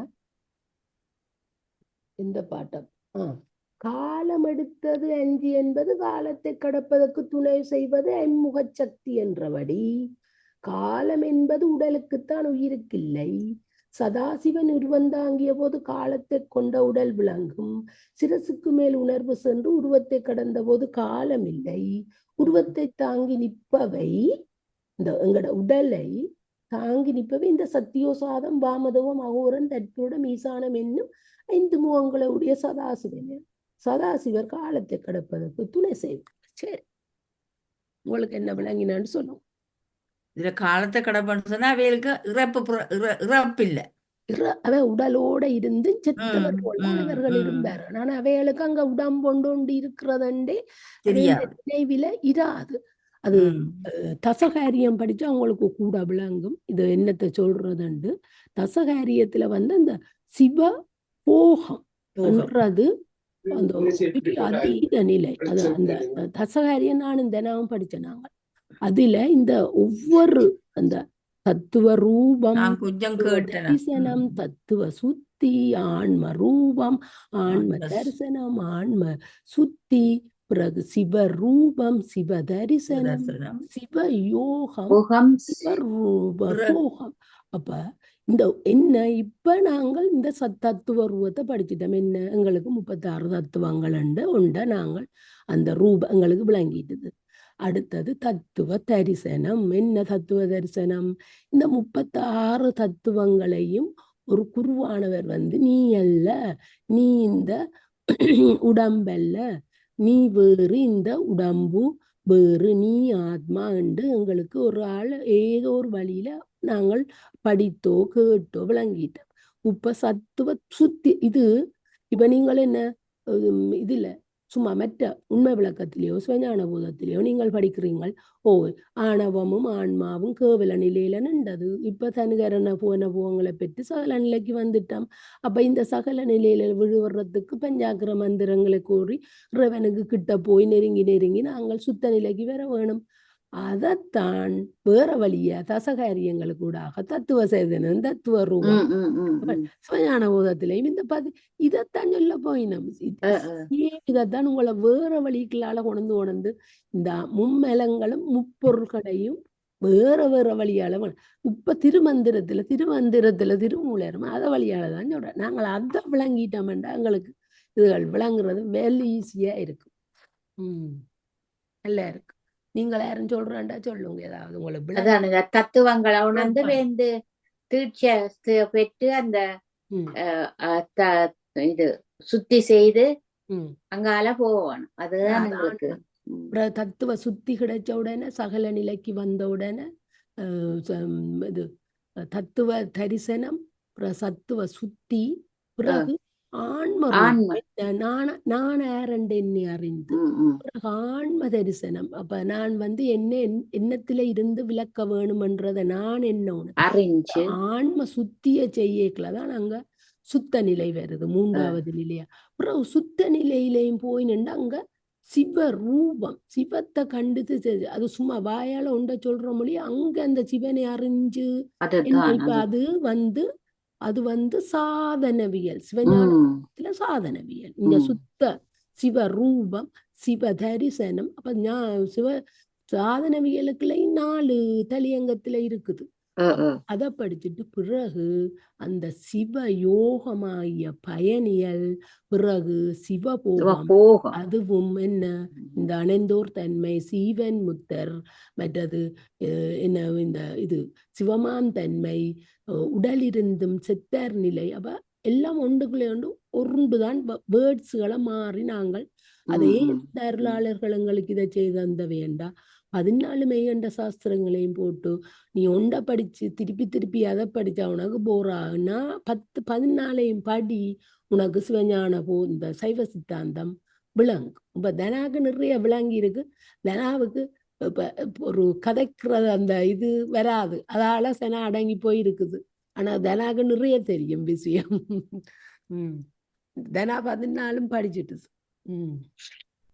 B: இந்த பாட்டம் காலம் எடுத்தது 5 என்பது காலத்தை கடப்பதற்கு துணை செய்வது ஐம்முகச் சக்தி என்றபடி காலம் என்பது உடலுக்குத்தான் உயிருக்கில்லை. சதாசிவன் உருவந்தாங்கிய போது காலத்தை கொண்ட உடல் விளங்கும். சிரசுக்கு மேல் உணர்வு சென்று உருவத்தை கடந்த போது காலம் இல்லை. உருவத்தை தாங்கி நிற்பவை இந்த எங்கட உடலை தாங்கி நிற்பவை இந்த சத்தியோசாதம் வாமதவம் அகோரன் தற்புருடம் ஈசானம் என்னும் 5 முகங்களுடைய சதாசிவன். சதாசிவர் காலத்தை கடப்பதற்கு துணை செய்வார். சரி, உங்களுக்கு என்ன விளங்கினான்னு சொல்லுவோம்.
A: இதுல காலத்தை கடப்பன்னு சொன்னா அவைகளுக்கு இறப்பு இல்லை.
B: அவ உடலோட இருந்து செத்தவர் போல அவர்கள் இருந்தார். ஆனா அவைகளுக்கு அங்க உடம்பொண்டு இருக்கிறதே நினைவில இராது. அது தசகாரியம் படிச்சு அவங்களுக்கு கூட விளங்கும். இது என்னத்தை சொல்றதுண்டு தசகாரியத்துல அந்த சிவ போகம் என்றது அந்த அதீத நிலை. அது அந்த தசகாரியம் நான் தினமும் படிச்சேன். நாங்கள் அதுல இந்த ஒவ்வொரு அந்த தத்துவ ரூபம் தரிசனம் தத்துவ சுத்தி ஆன்ம ரூபம் ஆன்ம தரிசனம் ஆன்ம சுத்தி பிறகு சிவ ரூபம் சிவ தரிசனம் சிவ யோகம் சிவரூப யோகம். அப்ப இந்த என்ன இப்ப நாங்கள் இந்த தத்துவ ரூபத்தை படிச்சுட்டோம். என்ன எங்களுக்கு 36 தத்துவங்கள் உண்ட நாங்கள் அந்த ரூபம் எங்களுக்கு விளங்கிட்டது. அடுத்தது தத்துவ தரிசனம். என்ன தத்துவ தரிசனம்? இந்த 36 தத்துவங்களையும் ஒரு குருவானவர் நீ அல்ல, நீ இந்த உடம்பல்ல, நீ வேறு, இந்த உடம்பு வேறு, நீ ஆத்மா என்று எங்களுக்கு ஒரு ஆள் ஏதோ ஒரு வழியில நாங்கள் படித்தோ கேட்டோ விளங்கிட்டோம். இப்ப சத்துவ சுத்தி இது இப்ப நீங்கள் என்ன இதுல சும்மா மற்ற உண்மை விளக்கத்திலேயோ சிவஞான பூதத்திலேயோ நீங்கள் படிக்கிறீங்கள். ஆணவமும் ஆன்மாவும் கேவல நிலையில நின்றது. இப்ப தனுகரண போனங்களை பெற்று சகல நிலைக்கு வந்துட்டோம். அப்ப இந்த சகல நிலையில விழுவறதுக்கு பஞ்சாக்கிர மந்திரங்களை கூறி இறைவனுக்கு கிட்ட போய் நெருங்கி நாங்கள் சுத்த நிலைக்கு வர வேணும். அதத்தான் வேற வழிய தசகாரியங்களுக்கு கூடாக தத்துவ சேதனம் தத்துவ ரூபம் சிவஞான பூதத்திலையும் இந்த இதைத்தான் சொல்ல போயினோம். இதைத்தான் உங்களை வேற வழிகளால கொண்டு இந்த மும்மலங்களும் முப்பொருள்களையும் வேற வேற வழியால இப்ப திருமந்திரத்துல திருமூலரும் அத வழியால தான் சொல்றேன். நாங்கள் அதை விளங்கிட்டோம்னா எங்களுக்கு இதுகள் விளங்குறது வெல் ஈஸியா இருக்கும். நல்லா இருக்கு. நீங்கள் யாரும் சொல்றாண்டா சொல்லுங்க, ஏதாவது உங்களுக்கு விளங்க.
C: அதான் இந்த தத்துவங்களை உணர்ந்து
B: ஆமா.
C: வேந்து தீட்சை பெற்று அந்த
B: ம்,
C: இது சுத்தி செய்து
B: ம்.
C: அங்கால போகணும். அதுதான்
B: அதான்
C: எங்களுக்கு.
B: அப்புறம் தத்துவ சுத்தி கிடைச்ச உடனே சகல நிலைக்கு வந்த உடனே இது தத்துவ தரிசனம், அப்புறம் சத்துவ சுத்தி, பிறகு ஆன்ம
C: ஆன்ம.
B: ரூபம், நான யாரண்டு என்னை அறிந்து, பிறகு ஆன்ம தரிசனம். அப்ப நான் எண்ணத்தில இருந்து விளக்க வேணும்ன்றத நான் என்ன
C: அறிஞ்சு
B: ஆன்ம சுத்திய செய்யக்கலதான் அங்க சுத்த நிலை வருது, 3வது நிலையா. அப்புறம் சுத்த நிலையிலையும் போய் நின்று அங்க சிவ ரூபம், சிவத்தை கண்டுட்டு அது சும்மா வாயால உண்ட சொல்ற மொழி. அங்க அந்த சிவனை அறிஞ்சு என்ன இப்ப அது சாதனவியல், சிவஞானத்துல சாதனவியல். இந்த சுத்த சிவ ரூபம், சிவ தரிசனம். அப்ப சிவ சாதனவியலுக்குள்ள 4 தலையங்கத்துல இருக்குது. அதை படிச்சுட்டு பிறகு அந்த சிவ யோகமாகிய பயனியல், பிறகு சிவபோகம், அதுவும் என்ன இந்த அணைந்தோர் தன்மை, சீவன் முத்தர், மற்றது என்ன இந்த இது சிவமான் தன்மை, உடலிருந்தும் செத்தார் நிலை. அப்ப எல்லாம் ஒன்றுக்குள்ளே ஒன்றுதான் வேர்ட்ஸுகளை மாறி நாங்கள் அதே அருளாளர்கள் எங்களுக்கு இதை செய்து அந்த வேண்டாம். 14 மெய்கண்ட சாஸ்திரங்களையும் போட்டு நீ ஒண்ட படிச்சு திருப்பி அதை படிச்சா உனக்கு போறான்னா 14 படி உனக்கு சிவஞான இந்த சைவ சித்தாந்தம் விளங்கும். இப்ப தனாவுக்கு நிறைய விளங்கி இருக்கு. தனாவுக்கு இப்ப ஒரு கதைக்கிறது அந்த இது வராது, அதால சென அடங்கி போயிருக்குது. ஆனா தனாவுக்கு நிறைய தெரியும் விஷயம். தனா 14 படிச்சுட்டு.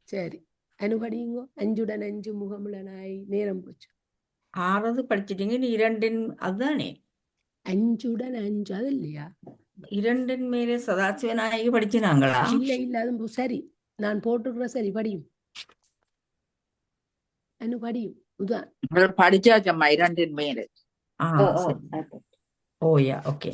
B: சரி, அனுபடியுங்கோ. 5உடன் 5 முகமுளனாய். நேரம் போச்சு.
A: 6வது படிச்சிட்டீங்க. நீ 2 அதுதானே
B: 5உடன் 5 அது இல்லையா?
A: 2 மேலே சதாசிவநாயகி படிச்சினாங்களா?
B: இல்ல அது சரி, நான் போட்டுக்கிற சரி படியும். படியும் உதான்
D: படிச்சாச்சம்மா 2 மேலே.
A: ஓயா, ஓகே.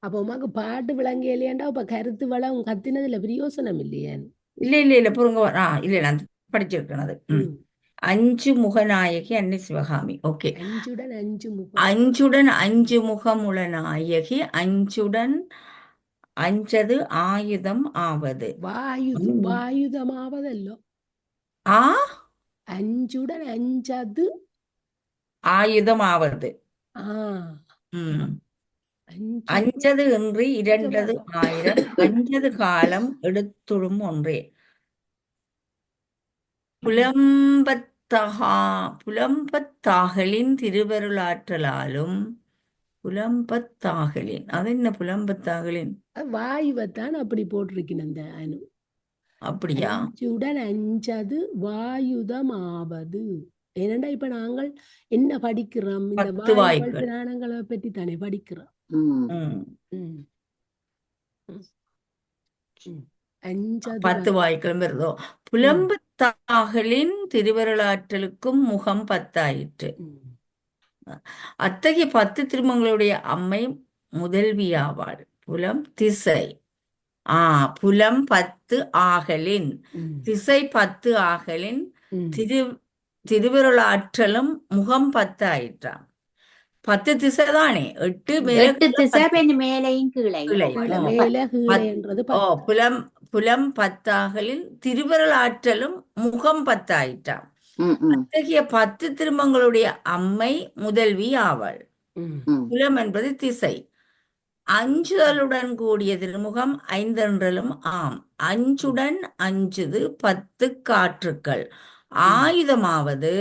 B: அப்ப உமாக்கு பாட்டு விளங்க இல்லையாண்டா இப்ப கருத்து வளம் கத்தினதுல பிரயோசனம் இல்லையா?
A: இல்ல பொருங்க. இல்ல நான் படிச்சிருக்கேன். 5 முகநாயகி அன்னை சிவகாமி. ஓகே.
B: 5உடன் 5 முகம்.
A: 5உடன் 5 முகமுள நாயகி, 5உடன் 5து ஆயுதம் ஆவது.
B: வாயுதமாவதല്ലോ. 5உடன் 5து
A: ஆயுதம் ஆவது. 5து இன்றி 2து 1000, 5து காலம் எடுத்துடும் ஒன்றே. புலம்பத்தாகலின் திருவருளாற்றலாலும். புலம்பத்தாகலின் அது என்ன? புலம்பத்தாகலின்
B: வாயுவைத்தான் அப்படி போட்டிருக்கணும் அந்த அணு.
A: அப்படியா?
B: 5உடன் 5து வாயுதமாவது. ஏனண்டா இப்ப நாங்கள் என்ன படிக்கிறோம்? இந்த
A: 10 வாயுக்கள்
B: புராணங்களை பற்றி தானே படிக்கிறோம்.
A: 10 வாயுக்கள் வருதோ. புலம்பத்தாகலின் திருவருளாற்றலுக்கும் முகம் 10 ஆயிற்று. அத்தகைய 10 திருமங்களுடைய அம்மை முதல்வியாவாள். புலம் திசை புலம் 10 ஆகலின், திசை 10 ஆகலின் திருவருளாற்றலும் முகம் 10 ஆயிற்றாம். 10 திசை தானே, 8
C: திசை மேலையும் கீழே.
A: புலம் 10 ஆகலின் திருவருளாற்றலும் முகம் 10 ஆயிற்றாம். அத்தகைய 10 திருமங்களுடைய அம்மை முதல்வி ஆவாள். புலம் என்பது திசை. அஞ்சுதலுடன் கூடிய திருமுகம் 5 என்றலும் ஆம். 5உடன் 5து 10 காற்றுக்கள். ஆயுதமாவது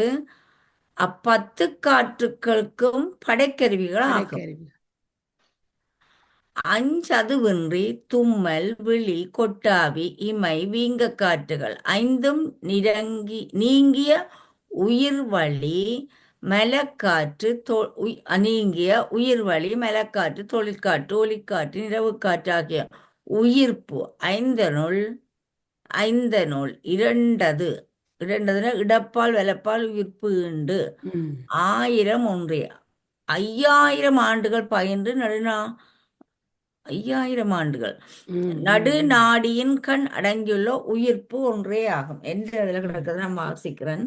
A: 10 காற்றுக்களுக்கும் படைக்கருவிகள் ஆகும். 5 தும்மல், விழி, கொட்டாவி, இமை, வீங்க காற்றுகள் 5ம் நீங்கிய உயிர்வழி மலக்காற்று, நீங்கிய உயிர்வழி மலக்காற்று, தொழிற்காற்று, ஒலிக்காற்று, நிறவு காற்று ஆகிய உயிர்ப்பு 5னுள் 2து இடண்டதுல இடப்பால் வலப்பால் உயிர்ப்பு ஈண்டு
B: ம்
A: 1000 ஒன்றே 5000 ஆண்டுகள் பயின்று 5000 ஆண்டுகள்
B: ம்
A: நடுநாடியின் கண் அடங்கியுள்ள உயிர்ப்பு ஒன்றே ஆகும். எந்த இதுல கிடக்குது நான் வாசிக்கிறேன்.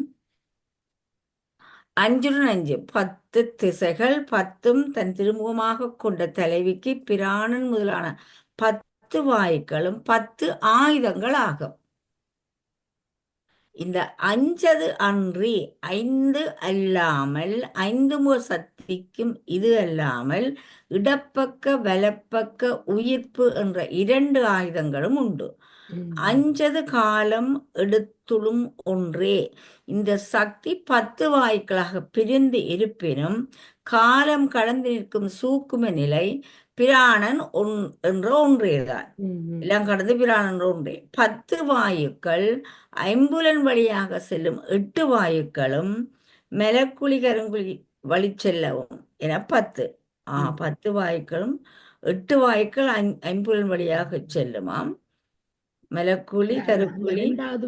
A: 5 10 திசைகள் 10ம் தன் திருமுகமாக கொண்ட தலைவிக்கு பிராணன் முதலான 10 வாயுக்களும் 10 ஆயுதங்கள் ஆகும். இந்த 5 அன்றி 5 அல்லாமல் 5 முக சக்திக்கும் இது அல்லாமல் இடப்பக்க வலப்பக்க உயிர்ப்பு என்ற 2 ஆயுதங்களும் உண்டு. 5 காலம் எடுத்துளும் ஒன்றே. இந்த சக்தி 10 வாயுக்களாக பிரிந்து இருப்பினும் காலம் கடந்து நிற்கும் சூக்கும நிலை பிராணன் என்ற ஒன்றேதான். எல்லாம் கடந்து பிராணன் என்ற ஒன்றே. 10 வாயுக்கள் ஐம்புலன் வழியாக செல்லும் 8 வாயுக்களும் மெலக்குழி கருங்குழி வழி செல்லவும் என 10 10 வாயுக்களும் 8 வாயுக்கள் ஐம்புலன் வழியாக செல்லுமாம். மெலக்குழி கருக்குழி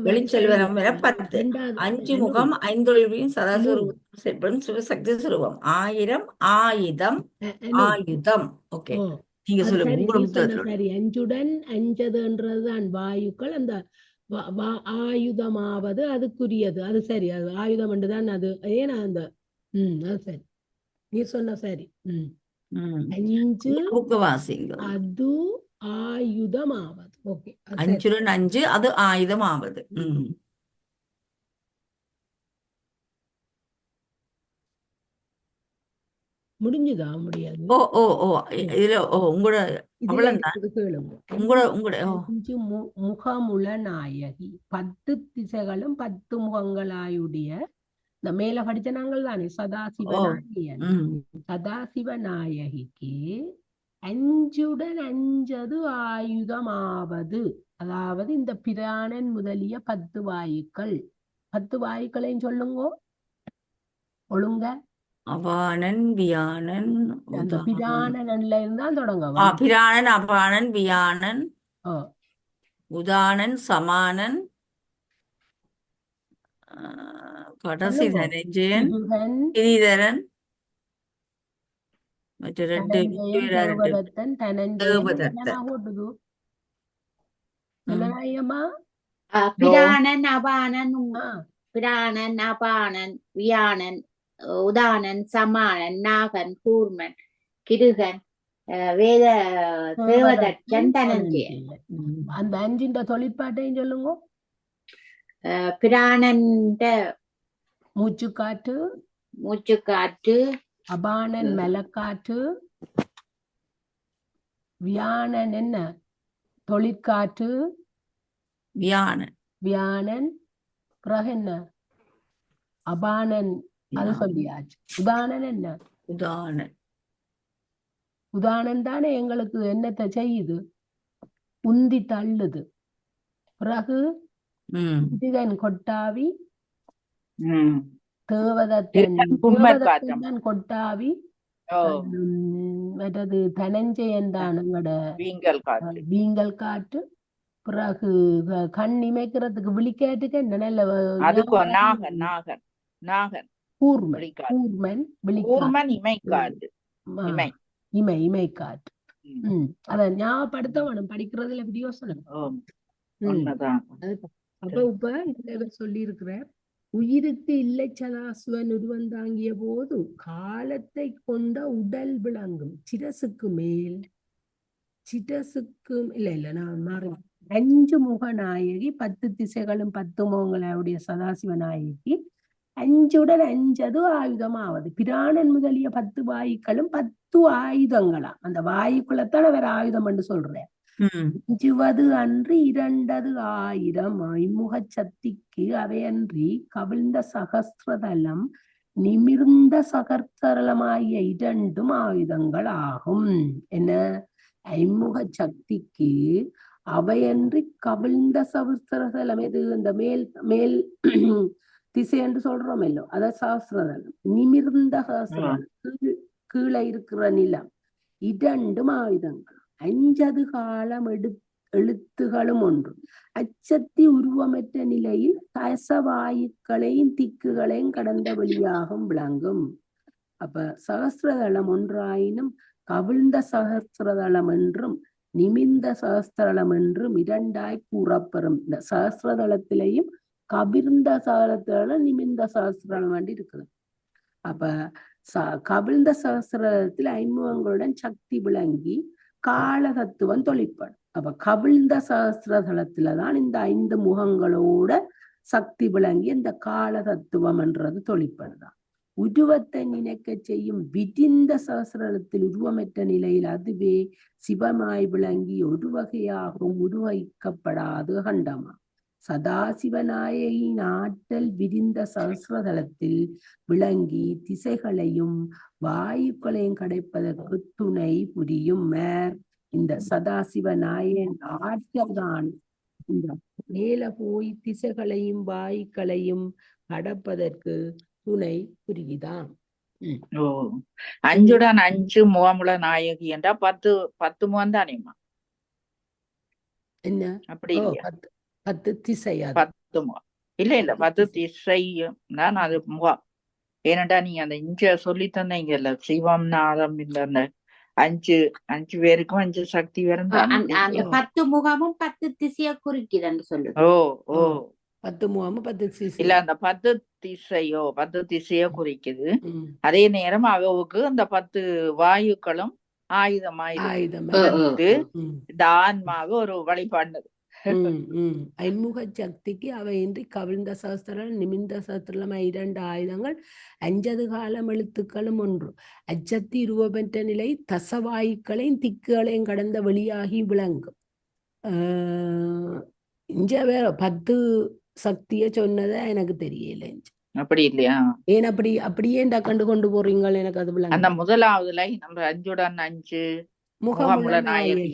A: வெளிச்செல்வனம் என 10 5 முகம் 5 ஒளியும் சதாசுரூபம் செயல்படும் சிவசக்தி சுரூபம் 1000 ஆயுதம் ஆயுதம். ஓகே, நீங்க சொல்லுங்க.
B: சரி, 5உடன் 5என்றதுதான் வாயுக்கள். அந்த ஆயுதமாவது அதுக்குரியது. அது சரி, அது ஆயுதம் என்றுதான். அது ஏன்னா அந்த அது சரி, நீ சொன்ன சரி. 5 அது ஆயுதமாவது. ஓகே,
A: 5உடன் 5 அது ஆயுதமாவது.
B: முடிஞ்சுதா? முடியாது.
A: இதுல உங்களோட உங்களோட
B: 5 முகமுள நாயகி 10 திசைகளும் 10 முகங்களாயுடைய இந்த மேல படிச்ச நாங்கள் தானே சதாசிவநாயகன். சதாசிவநாயகிக்கு 5உடன் 5 ஆயுதமாவது. அதாவது இந்த பிராணன் முதலிய 10 வாயுக்கள். 10 வாயுக்களையும் சொல்லுங்க ஒழுங்க.
A: அபானன் வியானன்.
B: அந்த பிராணன்ல இருந்தா தொடங்க.
A: பிராணன் அபானன் வியானன் உதானன் சமானன் கடைசி தனஞ்சயன் கிரீதரன் மற்ற 2
B: தேவதத்தன்
C: பிராணன் அபானன் வியானன் உதானன் சமானன் நாகன் கூர்மன் கிருகன் தேவதத்தன் தனஞ்சயன்.
B: அந்த 5 தொழிற்பாட்டையும் சொல்லுங்க.
C: பிராணன்
B: மூச்சுக்காற்று, அபானன் மெலக்காற்று, வியானன் என்ன தொழிற்காற்று, வியானன் பிறகு என்ன அபானன், அது சொல்லியாச்சு. உதானன் என்ன உதானன் தானே எங்களுக்கு என்னத்தை செய்யுது, உந்தி தள்ளுது. பிறகு இதுகன் கொட்டாவி, தேவதத்தன் கொட்டாவி, மற்றது தனஞ்சயன் தான் எங்கட வீங்கல் காற்று. பிறகு கண் இமைக்கிறதுக்கு விழிக்காட்டுக்கு என்ன நல்ல கூர்மன் இமை காற்று. அத ஞாபகப்படுத்த வேணும் படிக்கிறதுல வீடியோ சொல்லுங்க. அப்ப இப்ப இதுல சொல்லி இருக்கிற உயிருக்கு இல்லை சதாசுவன் உருவந்தாங்கிய போது காலத்தை கொண்ட உடல் விளங்கும் சிரசுக்கு மேல் நான் மாறி 5 முக நாயகி 10 திசைகளும் 10 முகங்களுடைய சதாசிவ நாயகி 5உடன் 5 ஆயுதமாவது. பிராணன் முதலிய 10 வாயுக்களும் 10 ஆயுதங்களாம். அந்த வாயுக்குள்ளத்தான் அவர் ஆயுதம் என்று சொல்றேன். 5 அன்றி 2 ஆயிரம் ஐமுக சக்திக்கு அவையன்றி கவிழ்ந்த சகஸ்திரதலம் நிமிர்ந்த சகஸ்திரமாகிய 2 ஆயுதங்கள் ஆகும். என்ன ஐமுக சக்திக்கு அவையன்றி கவிழ்ந்த சகஸ்திரதலம், எது இந்த மேல் திசை என்று சொல்றோம் இல்லோ, அத சகஸ்திரதலம். நிமிர்ந்த சகஸ்திரம் கீழே இருக்கிற நிலம் 2 ஆயுதங்கள். 5 காலம் எழுத்துகளும் ஒன்று. அச்சத்தி உருவமற்ற நிலையில் தசவாயுக்களையும் திக்குகளையும் கடந்த வெளியாகும் விளங்கும். அப்ப சகஸ்ரதளம் ஒன்றாயினும் கவிழ்ந்த சகஸ்ரதளம் என்றும் நிமிந்த சகஸ்திரதளம் என்றும் இரண்டாய் கூறப்பெறும். இந்த சகஸ்ரதளத்திலையும் கவிழ்ந்த சகஸ்திரதளம் நிமிந்த சகஸ்திரதளம் வேண்டி இருக்குது. அப்ப கவிழ்ந்த சகஸ்திரதளத்தில் ஐமுகங்களுடன் சக்தி விளங்கி கால தத்துவம் தொழிற்படும். அப்ப கவிழ்ந்த சகஸ்திரதளத்துலதான் இந்த 5 முகங்களோட சக்தி விளங்கி இந்த கால தத்துவம் என்றது தொழிற்படுதான். உருவத்தை நினைக்க செய்யும் விரிந்த சகஸ்ரத்தில் உருவமற்ற நிலையில் அதுவே சிவமாய் விளங்கி ஒரு வகையாகவும் உருவகிக்கப்படாது கண்டமா. சதாசிவநாயகியின் ஆற்றல் விரிந்த சகஸ்ரதலத்தில் விளங்கி திசைகளையும் வாயுக்களையும் கிடைப்பதற்கு துணை புரியும். இந்த சதாசிவநாயகன் ஆற்றல் தான் இந்த மேல போய் திசைகளையும் வாயுக்களையும் கடப்பதற்கு துணை புரியுதான்.
D: ஓ 5உடன் 5 முகமுள்ள நாயகி என்றா 10 முகம் தானேம்மா?
B: என்ன
D: அப்படி இல்லையா?
B: 10 திசை.
D: 10 முகம் இல்ல 10 திசையும் தான் அது முகம். ஏனண்டா நீங்க அந்த இங்க சொல்லி தந்தீங்கல்ல சிவம் நாதம் இந்த 5 பேருக்கும் 5 சக்தி வரும்.
C: அந்த 10 முகமும் 10 திசைய குறிக்குதுன்னு சொல்லுது.
D: ஓ ஓ
B: 10 முகமும் 10 திசை
D: இல்ல அந்த 10 திசையோ குறிக்குது. அதே நேரம் அவவுக்கு அந்த 10 வாயுக்களும் ஆயுதமாயிருக்கு. இந்த ஆன்மாவ ஒரு வழிபாடு.
B: ஐன்முக சக்திக்கு அவையின்றி கவிழ்ந்த சகஸ்திரம் நிமிந்த சகஸ்திரம் 2 ஆயுதங்கள் 5 காலம் எழுத்துக்களும் ஒன்று. அச்சத்தி உருவமற்ற நிலை தசவாயுக்களையும் திக்குகளையும் கடந்த வெளியாகி விளங்கும். இங்க வேற 10 சக்திய சொன்னத எனக்கு தெரியல.
D: அப்படி இல்லையா?
B: ஏன் அப்படியே கண்டு கொண்டு போறீங்க? எனக்கு அது விளங்க.
D: அந்த முதலாவதுல நம்ம 5உடன் 5 முகமுள்ள நாயகி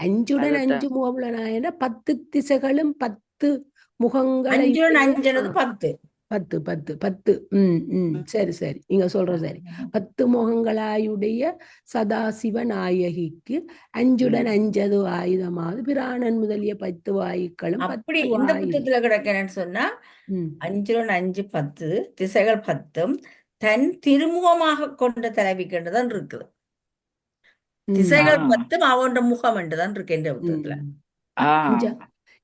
B: 5உடன் 5 முகமுள்ள நாயகி 10 திசைகளும் 10 முகங்களை 10. சரி நீங்க சொல்ற சரி. 10 முகங்களாயுடைய சதாசிவ நாயகிக்கு 5உடன் 5 ஆயுதமாவது பிராணன் முதலிய 10 வாயுக்களும்
A: அப்படி இந்த புத்தகத்துல கிடக்கணும்னு சொன்னா 5உடன் 5 10 திசைகள் 10 தன் திருமுகமாக கொண்ட தலைவிக்கின்றதான் இருக்குது. திசைகள் 10 அவன் முகம் என்றுதான் இருக்கு இந்த புத்தகத்துல.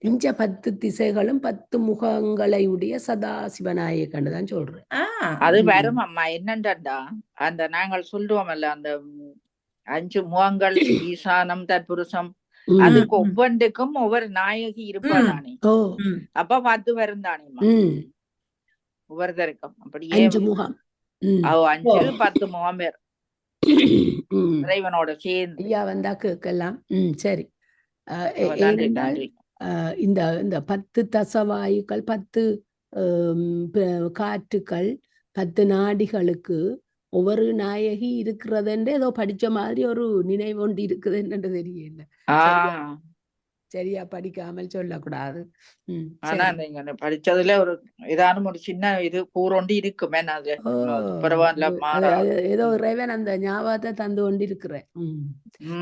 B: இஞ்ச 10 திசைகளும் 10 முகங்களை உடைய சதாசிவநாயகன் தான் சொல்றேன்.
D: அது வரும் அம்மா. என்னண்டா அந்த நாங்கள் சொல்றோம்ல அந்த 5 முகங்கள் ஈசானம் தற்புருஷம் அதுக்கு ஒவ்வொன்றுக்கும் ஒவ்வொரு நாயகி இருப்பானே. அப்ப 10 வரும் தானேம்மா ஒவ்வொருத்தருக்கும். அப்படியே
B: 5 முகம்
D: 5 10 முகம் பேர் இறைவனோட சேர்ந்து
B: ஐயா வந்தா கேட்கலாம். சரி. ஏனென்றால் இந்த 10 தசவாயுக்கள் 10 காற்றுக்கள் 10 நாடிகளுக்கு ஒவ்வொரு நாயகி இருக்கிறது ஏதோ படிச்ச மாதிரி ஒரு நினைவு ஒன்று இருக்குது என்னன்னு தெரியல. சரியா படிக்காமல் சொல்லக்கூடாது.
D: ஆனா நீங்க படிச்சதுல ஒரு ஏதானும் ஒரு சின்ன இது கூறொண்டு இருக்குமே.
B: ஏதோ இறைவன் அந்த ஞாபகத்தை தந்து கொண்டு இருக்கிறேன்.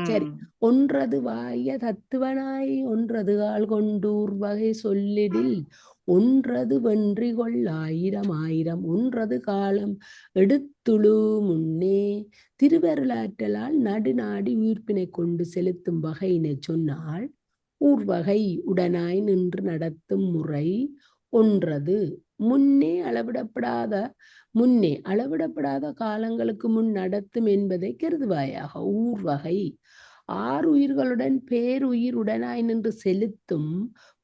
B: சரி. ஒன்றது வாய தத்துவனாய் ஒன்றது கால் கொண்டூர் வகை சொல்லிடில் ஒன்றது வென்றி கொள் 1000 ஒன்றது காலம் எடுத்துழு முன்னே திருவருளாற்றலால் நடுநாடி உயிர்ப்பினை கொண்டு செலுத்தும் வகையினை சொன்னால் ஊர்வகை உடனாய் நின்று நடத்தும் முறை ஒன்றது முன்னே அளவிடப்படாத காலங்களுக்கு முன் நடத்தும் என்பதை கருதுவாயாக. ஊர்வகை 6 உயிர்களுடன் பேருயிர் உடனாய் நின்று செலுத்தும்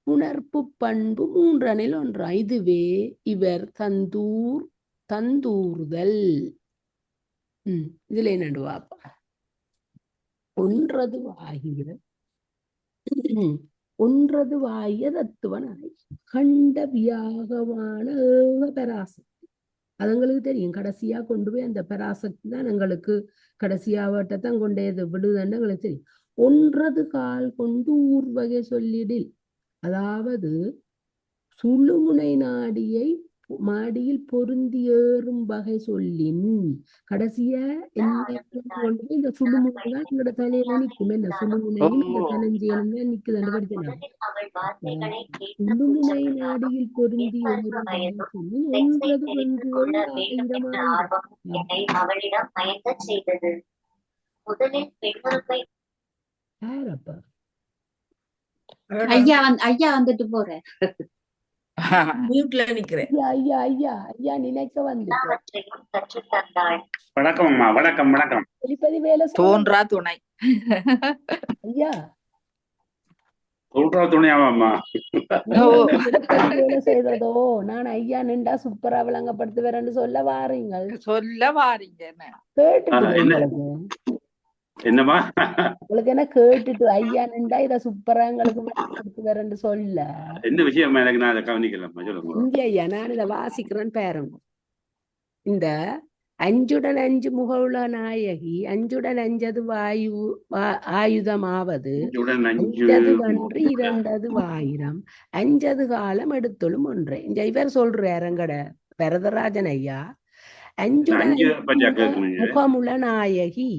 B: உணர்ப்பு பண்பு 3 ஒன்றா. இதுவே இவர் தந்தூறுதல். இதுல என்னண்டு வாப்பா. ஒன்றது வாய தத்துவனாய் கண்ட வியாகமான பராசக்தி. அது எங்களுக்கு தெரியும். கடைசியா கொண்டு போய் அந்த பராசக்தி தான் எங்களுக்கு கடைசியாவட்டத்தான் கொண்டே விடுதுன்னு எங்களுக்கு தெரியும். ஒன்றது கால் கொண்டு ஊர்வகை சொல்லிடில், அதாவது சுழுமுனை நாடியை மாடியில் பொருந்தி ஏறும் வகை சொல்லின் கடைசியா என்ன கொண்டு இந்த சுழுமுனை தான் எங்களோட தலையில நிக்கும். என்ன சுழுமுனையும் இந்த தனஞ்செயலும் தான் நிக்குதுன்னு படிச்சேன். சுழுமுனை நாடியில் பொருந்தி ஏறும் வகை சொல்லின் ஒன்றது வென்றுகள் யாரப்பா
C: ஐயா வந்துட்டு போற
A: மியூட்ல நிக்கிறேன்.
B: ஐயா ஐயா ஐயா ஐயா நினைக்க வந்து
E: வணக்கம் அம்மா. வணக்கம் வணக்கம்.
B: வெளிப்பதி வேலை
D: தோன்றா துணை
B: ஐயா
E: தோன்றா துணையாமா
B: வேலை செய்ததோ நான் ஐயா நின்றா சூப்பரா விளங்கப்படுத்துவேன்னு சொல்ல வாரீங்கள்.
D: சொல்ல வாரீங்க என்ன
B: கேட்டுட்டு
E: என்னம்மா
B: உங்களுக்கு என்ன கேட்டுட்டு ஐயா நின்றா இத சூப்பரா எங்களுக்கு விளங்கப்படுத்துவேன்னு சொல்ல
E: என்ன விஷயம் எனக்கு நான் அதை கவனிக்கலாமா சொல்லுங்க.
B: இங்க ஐயா நான் இதை வாசிக்கிறேன் பாருங்க. இந்த 5 முகவுள்ள நாயகி 5 ஆயுதமாவது 5 வன்று 2 ஆயிரம் 5 காலம் எடுத்தொழும் ஒன்றே. இந்த இவர் சொல்றாரு எங்கட வரதராஜன் ஐயா 5 முகமுள்ள நாயகி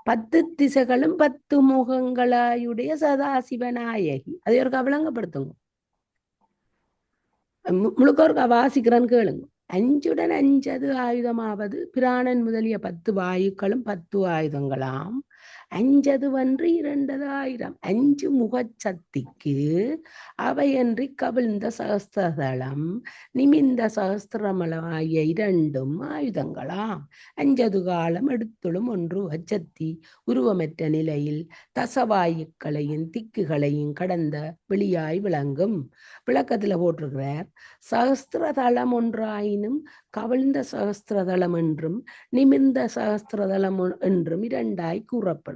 B: 10 திசைகளும் 10 முகங்களாயுடைய சதாசிவ நாயகி. அதை ஒரு விளங்கப்படுத்துங்க. முழுக்க ஒரு வாசிக்கிறேன்னு கேளுங்க. 5 ஆயுதமாவது பிராணன் முதலிய 10 வாயுக்களும் 10 ஆயுதங்களாம் 5 வன்று 2 ஆயிரம் 5 முகச்சக்திக்கு அவையன்றி கவிழ்ந்த சகஸ்திரதளம் நிமிந்த சகஸ்திரமலம் ஆகிய 2 ஆயுதங்களாம் 5 காலம் எடுத்துளும் 1 அச்சத்தி உருவமற்ற நிலையில் தசவாயுக்களையும் திக்குகளையும் கடந்த வெளியாய் விளங்கும். விளக்கத்துல போட்டிருக்கிறார். சகஸ்திரதளம் ஒன்றாயினும் கவிழ்ந்த சகஸ்திரதளம் என்றும் நிமிர்ந்த சகஸ்திரதளம் என்றும் 2ஆய் கூறப்படும்.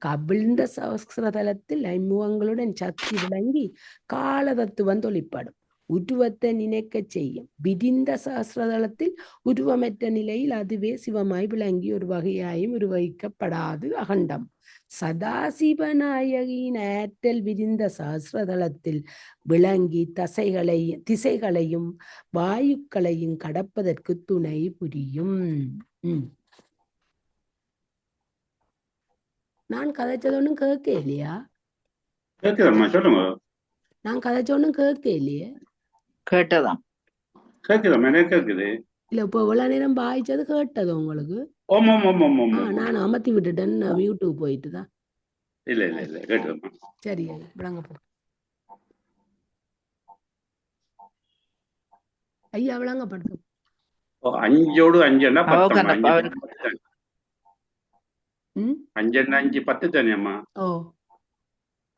B: கவிழ்ந்த சகஸ்திரதளத்தில் ஐமுகங்களுடன் சக்தி விளங்கி காலதத்துவம் தொழிற்படும். உருவத்தை நினைக்க செய்யும். விரிந்த சகஸ்திரதளத்தில் உருவமற்ற நிலையில் அதுவே சிவமாய் விளங்கி ஒரு வகையாயும் உருவகிக்கப்படாது அகண்டம். சதாசிவநாயகியின் ஆற்றல் விரிந்த சகஸ்திரதளத்தில் விளங்கி திசைகளையும் வாயுக்களையும் கடப்பதற்கு துணை புரியும். நான் கதைச்சது ஒன்னும் கேட்க இல்லையா?
E: சொல்லுங்க.
B: நான் கதைச்ச ஒன்னும் கேட்க இல்லையே?
D: கேட்டதான்
E: கேக்குது.
B: இல்ல இப்ப இவ்வளவு நேரம் பாய்ச்சது கேட்டது உங்களுக்கு? நான் அமர்த்தி விட்டுட்டேன். யூடியூப் போயிட்டு தான்.
E: இல்ல கேட்டு
B: சரி விளங்க போ ஐயா விளங்கப்படுத்தும்.
E: 5 5 10 தானேம்மா.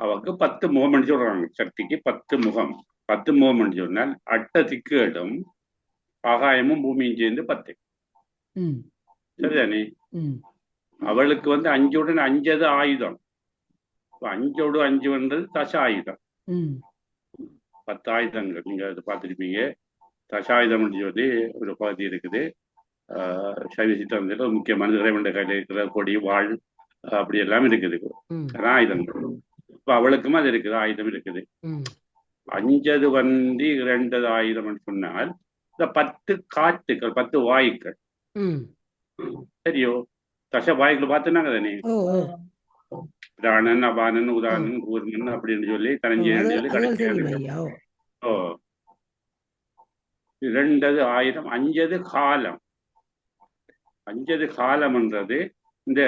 E: அவக்கு 10 முகம் சொல்றாங்க. சக்திக்கு 10 முகம். 10 முகம் சொன்னால் 8 திக்குகளும் ஆகாயமும் பூமியும் சேர்ந்து 10. சரிதானே? அவளுக்கு 5 5 ஆயுதம். 5 5 தச ஆயுதம். 10 ஆயுதங்கள் நீங்க அதை பார்த்துருப்பீங்க. தசாயுதம் சொல்லி ஒரு பகுதி இருக்குது. சைவ சித்தாந்தத்தில் முக்கியமான இறைவன் கையில் இருக்கிற கொடி வாழ் அப்படி எல்லாம் இருக்குது. ஆயுதங்கள். இப்ப அவளுக்கும் அது இருக்குது. ஆயுதம் இருக்குது. 5 வந்து 2 ஆயுதம் சொன்னால் இந்த 10 காற்றுக்கள் 10 வாயுக்கள். சரியோ? தச வாயுக்கள் பார்த்துனாங்க தானே. பிராணன் அபானன் உதாரணன் கூர்மன் அப்படின்னு சொல்லி தனஞ்செயல் சொல்லி கிடையாது. 2 ஆயிரம் 5 காலம். 5 காலம்ன்றது இந்த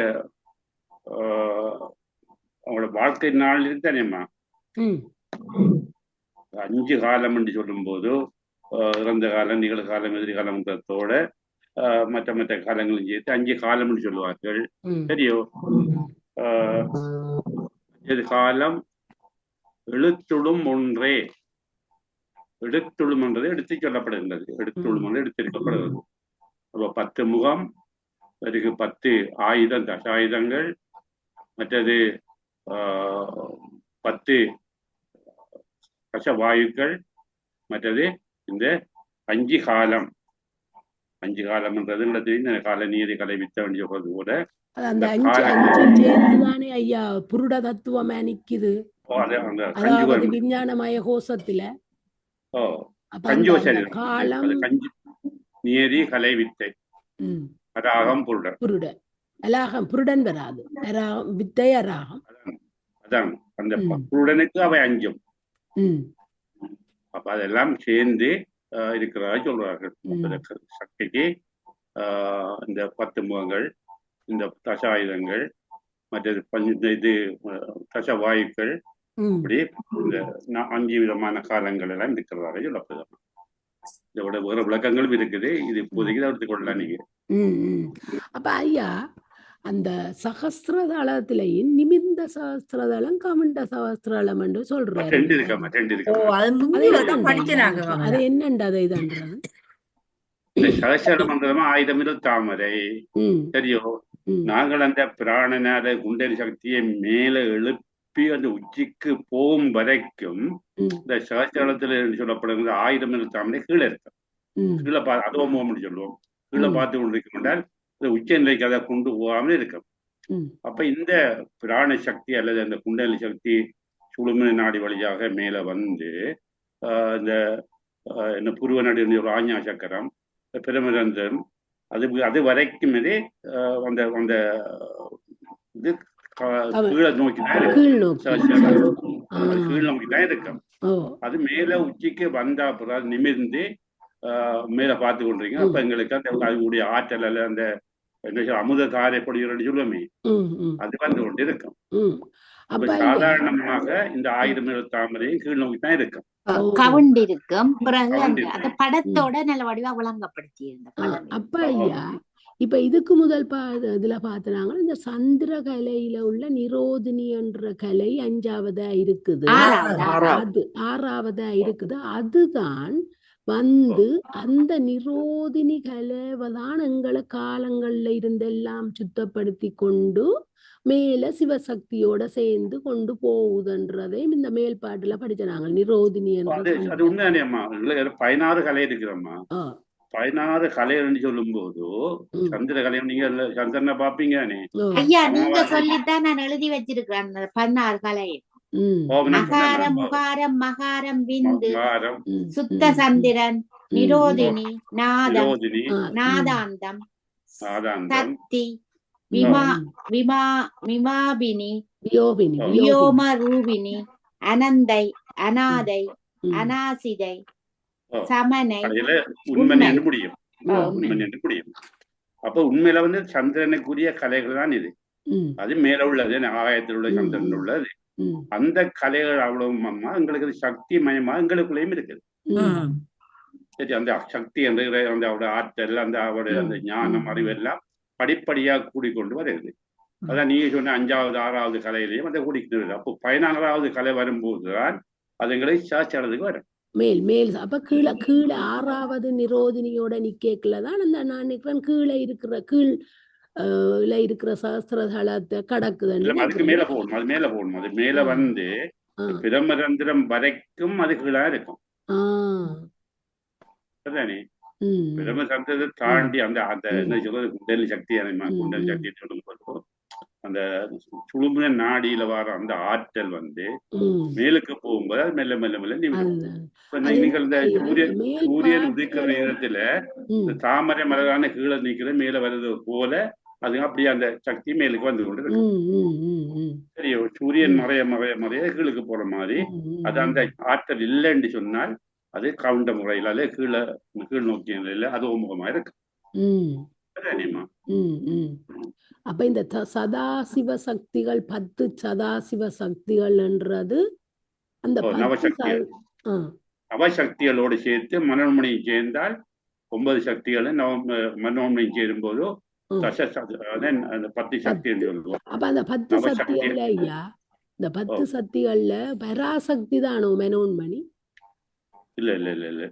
E: அவங்களோட வாழ்க்கை நாள் தானேம்மா. 5 காலம் என்று சொல்லும் போது இறந்த காலம் நிகழ்காலம் எதிர்காலம்ன்றதோட மற்ற காலங்களும் சேர்த்து 5 காலம் என்று சொல்லுவார்கள். சரியோ? 5 காலம் எழுத்துடும் ஒன்றே. எடுத்துழும் என்றது எடுத்து சொல்லப்படுகின்றது. எடுத்துழும் என்று எடுத்திருக்கப்படுகிறது. அப்போ 10 முகம், பிறகு 10 ஆயுதம் தசாயுதங்கள், மற்றது 10 தசவாயுக்கள், மற்றது இந்த 5 காலம். 5 காலம்ன்றது கால நீதி கலைவித்தவன் சொல்றது கூட
B: ஐயா புருட தத்துவமா நிக்குது. விஞ்ஞானமய கோஷத்துல
E: நியதி கலை வித்தை
B: ம்
E: அராகம் புருடன்.
B: புருடன் அலாகம் புருடன் வராது வித்தை அராகம்.
E: அதான் அந்த
B: ம்
E: புருடனுக்கு அவை அஞ்சும்.
B: ம்
E: அப்ப அதெல்லாம் சேர்ந்து இருக்கிறதா சொல்றார்கள்.
B: ம்
E: சக்திக்கு இந்த 10 முகங்கள், இந்த தசாயுதங்கள், மற்றது இது தசவாயுக்கள்,
B: ம்
E: இப்படி இந்த 5 விதமான காலங்கள் எல்லாம் இருக்கிறதாக சொல்லப்படுது. இதோட வேற விளக்கங்களும் இருக்குது. இது இப்போதைக்கு தான் எடுத்துக்கொள்ளலாம் நீங்க.
B: ம் ம் அப்ப ஐயா அந்த சகஸ்திரதளத்திலையும் நிமிந்த சகஸ்திரதளம் கமண்ட சகஸ்திரதளம் என்று சொல்றாரு.
E: 2 இருக்காம 2
A: ஓ
E: இருக்காம.
A: அது
B: அது
A: முந்தி தான் படிச்சனாங்க
B: என்னண்டா அது என்னண்டா அதை இதன்றது?
E: இந்த சகசர மண்டலமா 1000 விரல் தாமரை
B: ம்
E: சரியோ.
B: ம்
E: நாங்கள் அந்த பிராணனாத குண்டலி சக்தியை மேல எழுப்பி அந்த உச்சிக்கு போகும் வரைக்கும்
B: ம்
E: இந்த சகசரத்துல சொல்லப்படுகிற 1000 விரல் தாமரை கீழே இருக்கும்.
B: ம்
E: கீழே அதோமோம்னு சொல்லுவோம். கீழே
B: ம்
E: பார்த்து கொண்டிருக்கின்றால் உச்ச நிலைக்கு அதை கொண்டு போகாமல் இருக்கும்.
B: ம்
E: அப்ப இந்த பிராண சக்தி அல்லது அந்த குண்டலி சக்தி சுழுமணி நாடி வழியாக மேல வந்து இந்த என்ன புருவ நடு ஒரு ஆஞ்ஞா சக்கரம், பிரமரந்தம், அது வரைக்குமே அந்த அந்த இது கீழே நோக்கி தான் இருக்கும்.
B: கீழ் நோக்கி
E: அது கீழ் நோக்கி தான் இருக்கும்.
B: ஓ
E: அது மேல உச்சிக்கு வந்தா அப்புறம் நிமிர்ந்து மேல பார்த்து கொண்டிருக்கீங்க. அப்ப எங்களுக்கு அந்த அதனுடைய ஆற்றல் அல்ல அந்த என்ன அமுத தாரை பொடிகள் சொல்லுவோமே
B: ம் ம்
E: அது வந்து கொண்டு இருக்கும்.
B: ம் அப்ப ஐயா
E: சாதாரணமாக இந்த 1000 விரல் தாமரையும் கீழ் நோக்கி தான் இருக்கும்.
C: கவுண்ட் இருக்கும். பிறகு
E: கவுண்ட்
C: அந்த
E: இருக்கும்.
C: அந்த படத்தோட நல்ல வடிவா விளங்கப்படுத்தி இருந்த படம்.
B: அப்ப ஐயா இப்ப இதுக்கு முதல் இதுல பாத்துனாங்க இந்த சந்திர கலையில உள்ள நிரோதினி என்ற கலை 5ஆவதா இருக்குது. அது 6ஆவதா இருக்குது. அதுதான் வந்து அந்த நிரோதினி கலைவதான் எங்களை காலங்கள்ல இருந்தெல்லாம் சுத்தப்படுத்தி கொண்டு மேல சிவசக்தியோட சேர்ந்து கொண்டு போகுதுன்றதையும் இந்த மேல்பாட்டுல படிச்சாங்க. நிரோதினி
E: அது அது உண்மையானேம்மா. 16 கலை இருக்கிறம்மா. 16 கலைன்னு சொல்லும் போது சந்திர கலை நீங்க சந்திரனை பாப்பீங்கன்னு
C: ஐயா நீங்க சொல்லித்தான் நான் எழுதி வச்சிருக்கிறேன் 16 கலை. மகாரம் முகாரம் மகாரம் விந்து சுத்த சந்திரன் நிரோதினி நாதம் நாதாந்தம் சக்தி விமாபினி வியோம ரூபினி அனந்தை அநாதை அநாசிதை சமனை
E: உண்மை என்று முடியும். உண்மை என்று முடியும். அப்ப உண்மையில வந்து சந்திரனுக்குரிய கலைகள் தான் இது. அது மேல உள்ளது ஆகாயத்தில் உள்ள சந்திரன் உள்ளது. அந்த கலைகள் அவ்வளவு எங்களுக்கு சக்தி மயமா எங்களுக்குள்ளேயும் இருக்குது. சரி, அந்த சக்தி அந்த அவருடைய ஆற்றல் அந்த அவருடைய அந்த ஞானம் அறிவு எல்லாம் படிப்படியா கூடிக்கொண்டு வருது. அதான் நீங்க சொன்ன 5வது 6வது கலையிலையும் அந்த கூடிக்கிட்டு வருது. அப்போ 16வது கலை வரும்போதுதான் அது எங்களை சாச்சறதுக்கு வரும்.
B: மேல் மேல் அப்ப கீழே 6வது நிரோதினியோட நிக்கேக்குலதான் அந்த நான் நினைக்கிறேன் கீழே இருக்கிற சகஸ்திரதளத்தை கடக்குதுன்னு.
E: அதுக்கு மேல போகணும். அது மேல போகணும். அது மேல வந்து பிரம்மரந்திரம் வரைக்கும் அது கீழா இருக்கும். அதானே பிரம்மரந்திரத்தை தாண்டி அந்த அந்த என்ன சொல்றது குண்டலி சக்தி குண்டலி சக்தி சொல்லும் போது அந்த சுழுமுனை நாடியில வர அந்த ஆற்றல் வந்து மேலுக்கு போகும்போது அது மெல்ல மெல்ல மெல்ல நீங்கள் இந்த சூரியன் உதிக்கிற நேரத்துல தாமரை மலரான கீழே நிக்கிற மேல வர்றது போல அது அப்படியே அந்த சக்தி மேலுக்கு வந்து கொண்டு இருக்கு. சரி, சூரியன் மறைய மறைய மறைய கீழுக்கு போற மாதிரி அது அந்த ஆற்றல் இல்லைன்னு சொன்னால் அது கவுண்ட முறையில அல்ல கீழ் நோக்கிய நிலையில அது முகமா இருக்கு.
B: அப்ப இந்த சதாசிவ சக்திகள் 10 சதாசிவ சக்திகள்ன்றது அந்த
E: நவசக்திகளோடு சேர்த்து மனோன்மணியை சேர்ந்தால் 9 சக்திகள் மனோன்மணியை சேரும்போது 10 சக்தி என்று சொல்லுவோம்.
B: அப்ப அந்த 10 சக்திகள்ல ஐயா இந்த 10 சக்திகள்ல பராசக்தி தானோ மனோன்மணி?
E: இல்ல இல்ல இல்ல இல்ல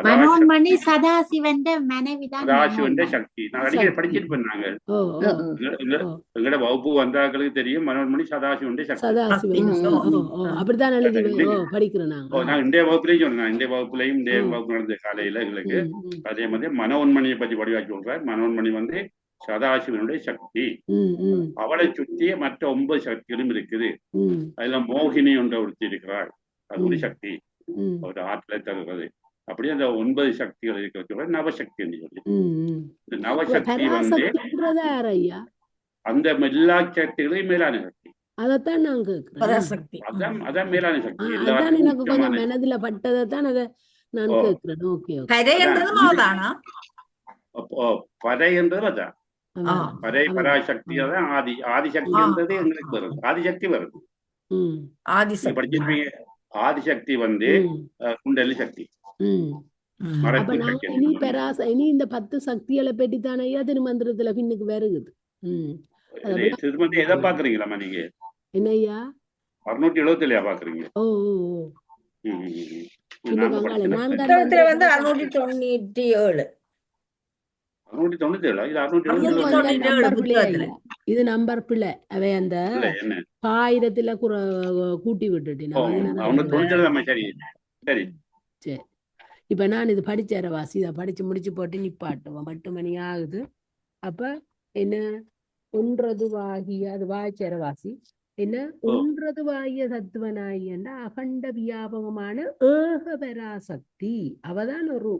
C: மனோன்மணி சதாசிவന്റെ மனைவிதான்.
E: சதாசிவന്റെ சக்தி நான் அடிக்கடி படிச்சிட்டு பண்ணாங்க. எங்கட வகுப்பு வந்தாக்களுக்கு தெரியும் மனோன்மணி சதாசிவന്റെ சக்தி.
B: அப்படித்தான் படிக்கிறேன்
E: நான் இந்திய வகுப்புலையும் சொன்னேன். இந்திய வகுப்புலையும் இந்திய வகுப்பு நடந்த காலையில எங்களுக்கு அதே மாதிரி மனோன்மணியை பற்றி வடிவாக்கி சொல்றார். மனோன்மணி வந்து சதாசிவனுடைய சக்தி. அவளை சுற்றிய மற்ற 9 சக்திகளும் இருக்குது. அதுல மோகினி என்ற ஒருத்தி இருக்கிறாள். அது ஒரு சக்தி, ஒரு ஆற்றலை தருகிறது. அப்படியே அந்த 9 சக்திகள் இருக்கிற நவசக்தி என்று சொல்லி.
B: ம்.
E: இந்த
B: இப்ப
E: நவசக்தி வந்து
B: பராசக்தின்றது யார் ஐயா?
E: அந்த எல்லா சக்திகளையும் மேலான சக்தி.
B: அதைத்தான் நான் கேட்கிறேன்.
A: பராசக்தி.
E: அதான் மேலான சக்தி.
B: அதான்
E: எல்லாருக்கும்
B: எனக்கு கொஞ்சம்
E: முக்கியமான
B: மனதுல பட்டதைத்தான் அதை நான்
E: ஓ
B: கேட்கிறேன். Okay okay.
A: கரை
E: அதான்
A: என்றதும் அவதானா?
E: பறை என்றது அதான்
A: ஆ
E: பறை
B: அவதான்.
E: பராசக்தி தான் ஆதிசக்தி
A: ஆ
E: என்றது எங்களுக்கு வருது. ஆதிசக்தி வருது.
B: ம்
E: நீங்க
A: ஆதிசக்தி.
E: படிச்சிருப்பீங்க. ஆதிசக்தி வந்து
B: ம்
E: குண்டலி சக்தி,
B: ம்
A: ம்.
B: அப்ப
E: மறைப்பு
B: நான்
E: சக்தி.
B: இனி இந்த 10 சக்திகளை பற்றி தானே ஐயா திருமந்திரத்துல பின்னுக்கு வருகுது. ம் அதை
E: திருமணத்தை எதை பாக்குறீங்களாமா நீங்க?
B: என்ன ஐயா?
E: 677 பாக்குறீங்க?
B: ஓ ஓ ஓ
E: ம், ம், ம்.
B: பின்னுக்கு
E: நாங்க
B: அங்கால
E: படிச்சது
B: நான்காம்
A: புத்தகத்துல வந்து
B: தந்திரத்துல
A: 697.
E: 697. இது
B: இது
E: 677
B: கொஞ்சம்
A: 697
B: நம்பர் பிள்ளை
A: புத்தகத்துல.
B: ஐயா. இது நம்பர் பிள்ளை. அவை அந்த
E: இல்ல என்ன?
B: 1000த்துல கூட்டி விட்டுட்டு
E: ஓ,
B: நான்
E: அவங்க
B: அது
E: 97 சரி சரி.
B: சரி. இப்ப நான் இது படிச்சேர வாசி இதை படிச்சு முடிச்சு போட்டு நிப்பாட்டுவோம். 8 மணி ஆகுது. அப்ப என்ன ஒன்றதுவாகிய அது வாய்ச்சேர வாசி என்ன
E: ஓ
B: ஒன்றதுவாகிய தத்துவனாகிய அகண்ட வியாபகமான ஏகபராசக்தி அவதான் ஒரு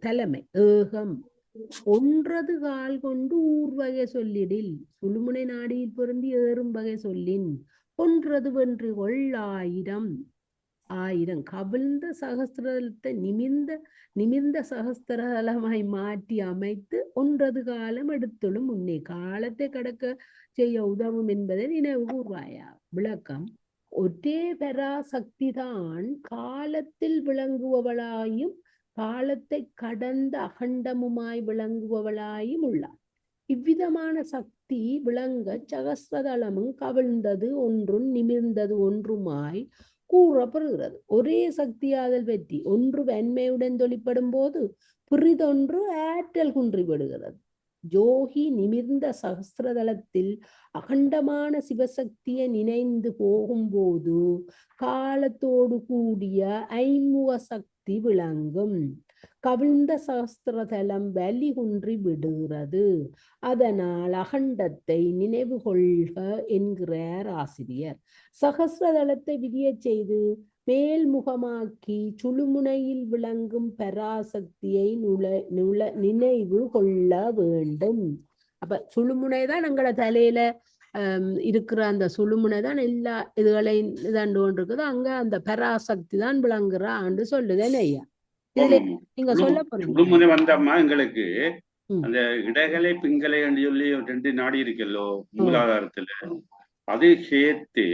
B: தலைமை ஏகம் ஒன்றது கால் கொண்டு ஊர்வகை சொல்லிடில் சுழுமுனை நாடியில் பொருந்தி ஏறும் வகை சொல்லின் ஒன்றது வென்று கொள்ளாயிரம் கவிழ்ந்த சகஸ்திரத்தை நிமிர்ந்த சகஸ்திரமாய் மாற்றி அமைத்து ஒன்றது காலம் எடுத்துடும் முன்னே காலத்தை கடக்க செய்ய உதவும் என்பதை நினைவு கூர்வாயா. விளக்கம்: ஒரே பராசக்தி தான் காலத்தில் விளங்குபவளாயும் காலத்தை கடந்த அகண்டமுமாய் விளங்குபவளாயும் உள்ளார். இவ்விதமான சக்தி விளங்க சகஸ்ரதளமும் கவிழ்ந்தது ஒன்றும் நிமிர்ந்தது ஒன்றுமாய் கூறப்படுகிறது. ஒரே சக்தியாதல் பற்றி ஒன்று வன்மையுடன் தொழிற்படும் போது பிறிதொன்று ஆற்றல் குன்றிவிடுகிறது. ஜோகி நிமிர்ந்த சகஸ்திரதளத்தில் அகண்டமான சிவசக்தியை நினைந்து போகும்போது காலத்தோடு கூடிய ஐமுக சக்தி விளங்கும். கவிழ்ந்த சகஸ்திரதலம் வலி குன்றி விடுகிறது. அதனால் அகண்டத்தை நினைவு கொள்க என்கிறார் ஆசிரியர். சகஸ்ரதளத்தை விரிய செய்து மேல்முகமாக்கி சுழுமுனையில் விளங்கும் பராசக்தியை நினைவு கொள்ள வேண்டும். அப்ப சுழுமுனை தான் எங்களோட தலையில இருக்கிற அந்த சுழுமுனை தான் எல்லா இதுகளையும் இதாண்டு கொண்டிருக்குது. அங்க அந்த பராசக்தி தான் விளங்குற ஆண்டு சொல்லுதேன் ஐயா. இதுல நீங்க சொல்ல போறீங்க
E: சுடுமுனை வந்தம்மா எங்களுக்கு அந்த இடகலை பிங்கலை என்று சொல்லி 2 நாடி இருக்கல்லோ மூலாதாரத்துல அது சேர்த்து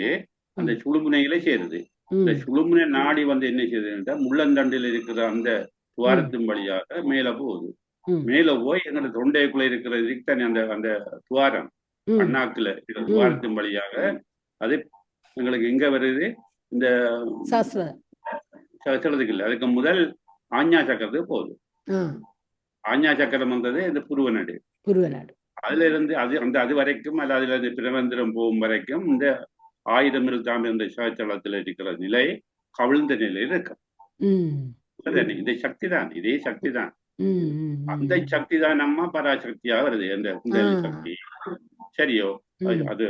E: அந்த சுழுமுனைகளை சேருது. இந்த சுழுமுனை நாடி வந்து என்ன செய்யுதுன்னா முள்ளந்தண்டில் இருக்கிற அந்த துவாரத்தின் வழியாக மேல போகுது. மேல போய் எங்களோட தொண்டைக்குள்ள இருக்கிறதுக்கு தானே அந்த அந்த துவாரம் அண்ணாக்குல இருக்கிற துவாரத்தின் வழியாக அது எங்களுக்கு எங்க வருது? இந்த சகஸ்திரத்துக்கு இல்லை, அதுக்கு முதல் ஆஞ்ஞா சக்கரத்துக்கு போகுது. ஆஞ்ஞா சக்கரம் வந்தது இந்த புருவநாடு. அதுல இருந்து அது வரைக்கும் அல்ல அதுல இருந்து பிரமந்திரம் போகும் வரைக்கும் இந்த 1000 இருக்காம இந்த சகஸ்திரத்துல இருக்கிற நிலை கவிழ்ந்த நிலையில் இருக்கு. இந்த சக்தி தான், இதே சக்தி தான். அந்த சக்தி தான் நம்ம பராசக்தியாக வருது. அந்த குண்டலி சக்தி சரியோ அது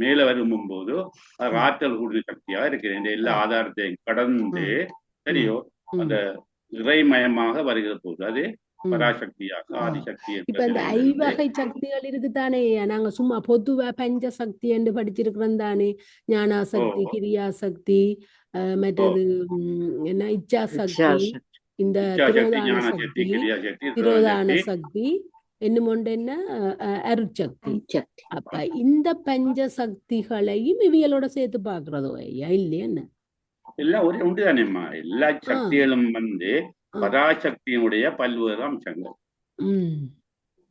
E: மேல வரும்போது அது ஆற்றல் கூடிய சக்தியாக இருக்கிறது. இந்த எல்லா ஆதாரத்தையும் கடந்து சரியோ அந்த இறைமயமாக வருகிற போது அது பராசக்தியாக ஆதிசக்தி.
B: இப்ப இந்த ஐவகை சக்திகள் இருக்குதானே, நாங்க சும்மா பொதுவா பஞ்ச சக்தி என்று படிச்சிருக்கிறோம் தானே. ஞானாசக்தி, கிரியாசக்தி, மற்றது என்ன இச்சா சக்தி, இந்த திரோதான சக்தி என்னும் ஒன்று என்ன அருட்சக்தி. அப்ப இந்த பஞ்ச சக்திகளையும் இவியலோட சேர்த்து பாக்குறதோ ஐயா இல்லையா? என்ன
E: எல்லாம் ஒரே உண்டு தானேம்மா. எல்லா சக்திகளும் வந்து பராசக்தியினுடைய பல்வேறு அம்சங்கள்.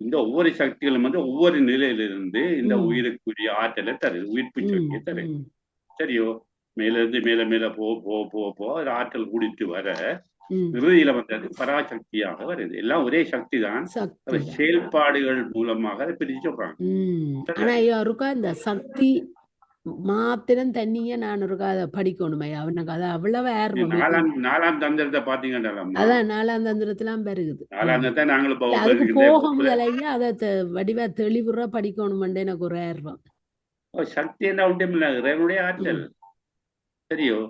E: இந்த ஒவ்வொரு சக்திகளும் வந்து ஒவ்வொரு நிலையிலிருந்து இந்த உயிருக்குரிய ஆற்றலை தருது, உயிர்ப்பு சக்தியை தருது. சரியோ மேல இருந்து மேல மேல போ ஆற்றல் கூடிட்டு வர இறுதியில வந்தது பராசக்தியாக வருது. எல்லாம் ஒரே சக்தி தான், செயல்பாடுகள் மூலமாக அதை பிரிச்சு சொல்றாங்க.
B: ஆனா யாருக்கா இந்த சக்தி மாத்திரம் தண்ணிய நான் இருக்கா அதை படிக்கணுமே அவனுக்கு அது அவ்வளவு ஆர்வம்.
E: 4ஆம் தந்திரத்தை பாத்தீங்கன்னா
B: அதான் 4ஆம் தந்திரத்திலாம் பெருகுது.
E: 4ஆம் தந்திரத்தை நாங்களும்
B: அதுக்கு போக முதலையா அதை வடிவா தெளிவுற படிக்கணுமெண்டு எனக்கு ஒரு ஆர்வம்.
E: சக்தி என்ன ஒன்றும் இல்லை, இறைவனுடைய ஆற்றல். சரியோ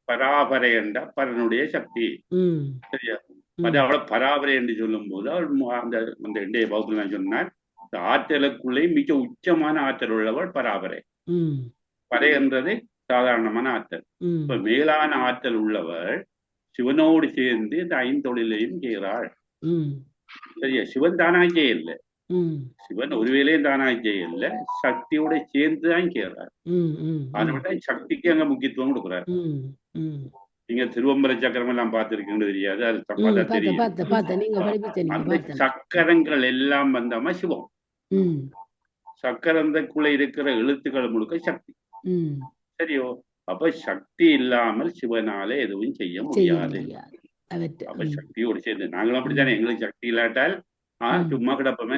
E: பராபரை என்ற பரனுடைய சக்தி.
B: ம்
E: சரியா?
B: ம்
E: அது அவளை பராபரை என்று சொல்லும் போது அவள் அந்த அந்த இன்றைய வகுப்பில் நான் சொன்னார், இந்த ஆற்றலுக்குள்ளே மிக உச்சமான ஆற்றல் உள்ளவள் பராபரை.
B: ம்
E: பறை என்றது சாதாரணமான ஆற்றல்.
B: ம்
E: இப்ப மேலான ஆற்றல் உள்ளவள் சிவனோடு சேர்ந்து இந்த ஐந்தொழிலையும் செய்கிறாள்.
B: ம்
E: சரியா? சிவன் தானாக செய்யல,
B: ம்
E: சிவன் ஒரு வேலையும் தானாக செய்யல, சக்தியோட சேர்ந்துதான் செய்யறார்.
B: ம் ம்
E: அதனால சக்திக்கு அங்க முக்கியத்துவம் கொடுக்குறார்.
B: ம் ம்
E: நீங்க திருவம்பர சக்கரம் எல்லாம் பார்த்திருக்கீங்கன்னு தெரியாது, அது பார்த்தா தெரியும்.
B: பார்த்தேன் நீங்க படிப்பிச்ச நீங்க
E: அந்த
B: பார்த்தேன்.
E: சக்கரங்கள் எல்லாம் வந்தாம சிவம்.
B: ம்
E: சக்கரத்துக்குள்ள இருக்கிற எழுத்துக்கள் முழுக்க சக்தி.
B: ம்
E: சரியோ? அப்ப சக்தி இல்லாமல் சிவனால எதுவும் செய்ய
B: செய்ய
E: முடியாது.
B: முடியாது அவற்றை.
E: அப்ப சக்தியோடு சேர்ந்து நாங்களும் அப்படித்தானே. எங்களுக்கு சக்தி இல்லாட்டால் சும்மா கிடப்போமே.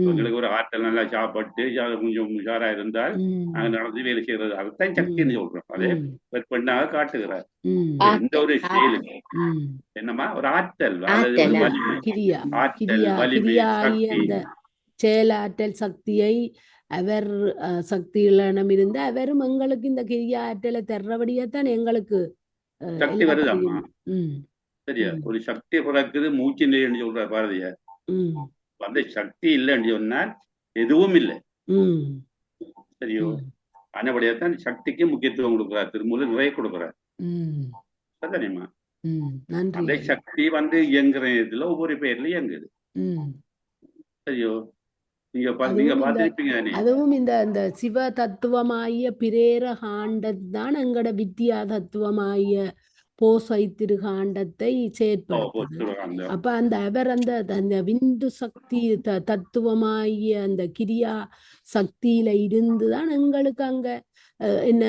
E: எங்களுக்கு ஒரு ஆற்றல் நல்லா சாப்பிட்டு கொஞ்சம் உஷாரா இருந்தால் நாங்க நடந்து வேலை செய்யறது, அதுதான் சக்தின்னு சொல்றோம். அதே பெண்ணாக காட்டுகிறார். எந்த ஒரு செயலுக்கு என்னமா ஒரு ஆற்றல், அதாவது வலிமை,
B: கிரியா
E: ஆற்றல், வலிமை,
B: கிரியாகிய
E: சக்தி.
B: அந்த செயலாற்றல் சக்தியை அவர் சக்தியிடம் இருந்து அவரும் எங்களுக்கு இந்த கிரியா ஆற்றலை தர்றபடியத்தான் எங்களுக்கு
E: சக்தி வருதாம்மா.
B: ம்
E: சரியா? ஒரு சக்தி பிறக்குது மூச்சு நிலைன்னு சொல்ற பாரதியார்.
B: ம்
E: அந்த சக்தி இல்லைன்னு சொன்னால் எதுவும் இல்லை.
B: ம்
E: சரியோ? ஆனபடியாத்தான் சக்திக்கு முக்கியத்துவம் கொடுக்குறார், திருமூலர் நிறைய கொடுக்குறார். சரிம்மா.
B: நன்றி.
E: அந்த சக்தி வந்து இயங்குற இதுல ஒவ்வொரு பேர்ல இயங்குது. சரியோ? நீங்க பார்த்திருப்பீங்க.
B: அதுவும் இந்த சிவ தத்துவமாய பிரேர காண்டத்தான் எங்கட வித்யா தத்துவமாய போசை திருகாண்டத்தை செயற்படுத்துது. அப்ப அவர் அந்த விந்து சக்தி தத்துவமாகிய அந்த கிரியா சக்தியில இருந்துதான் எங்களுக்கு அங்க என்ன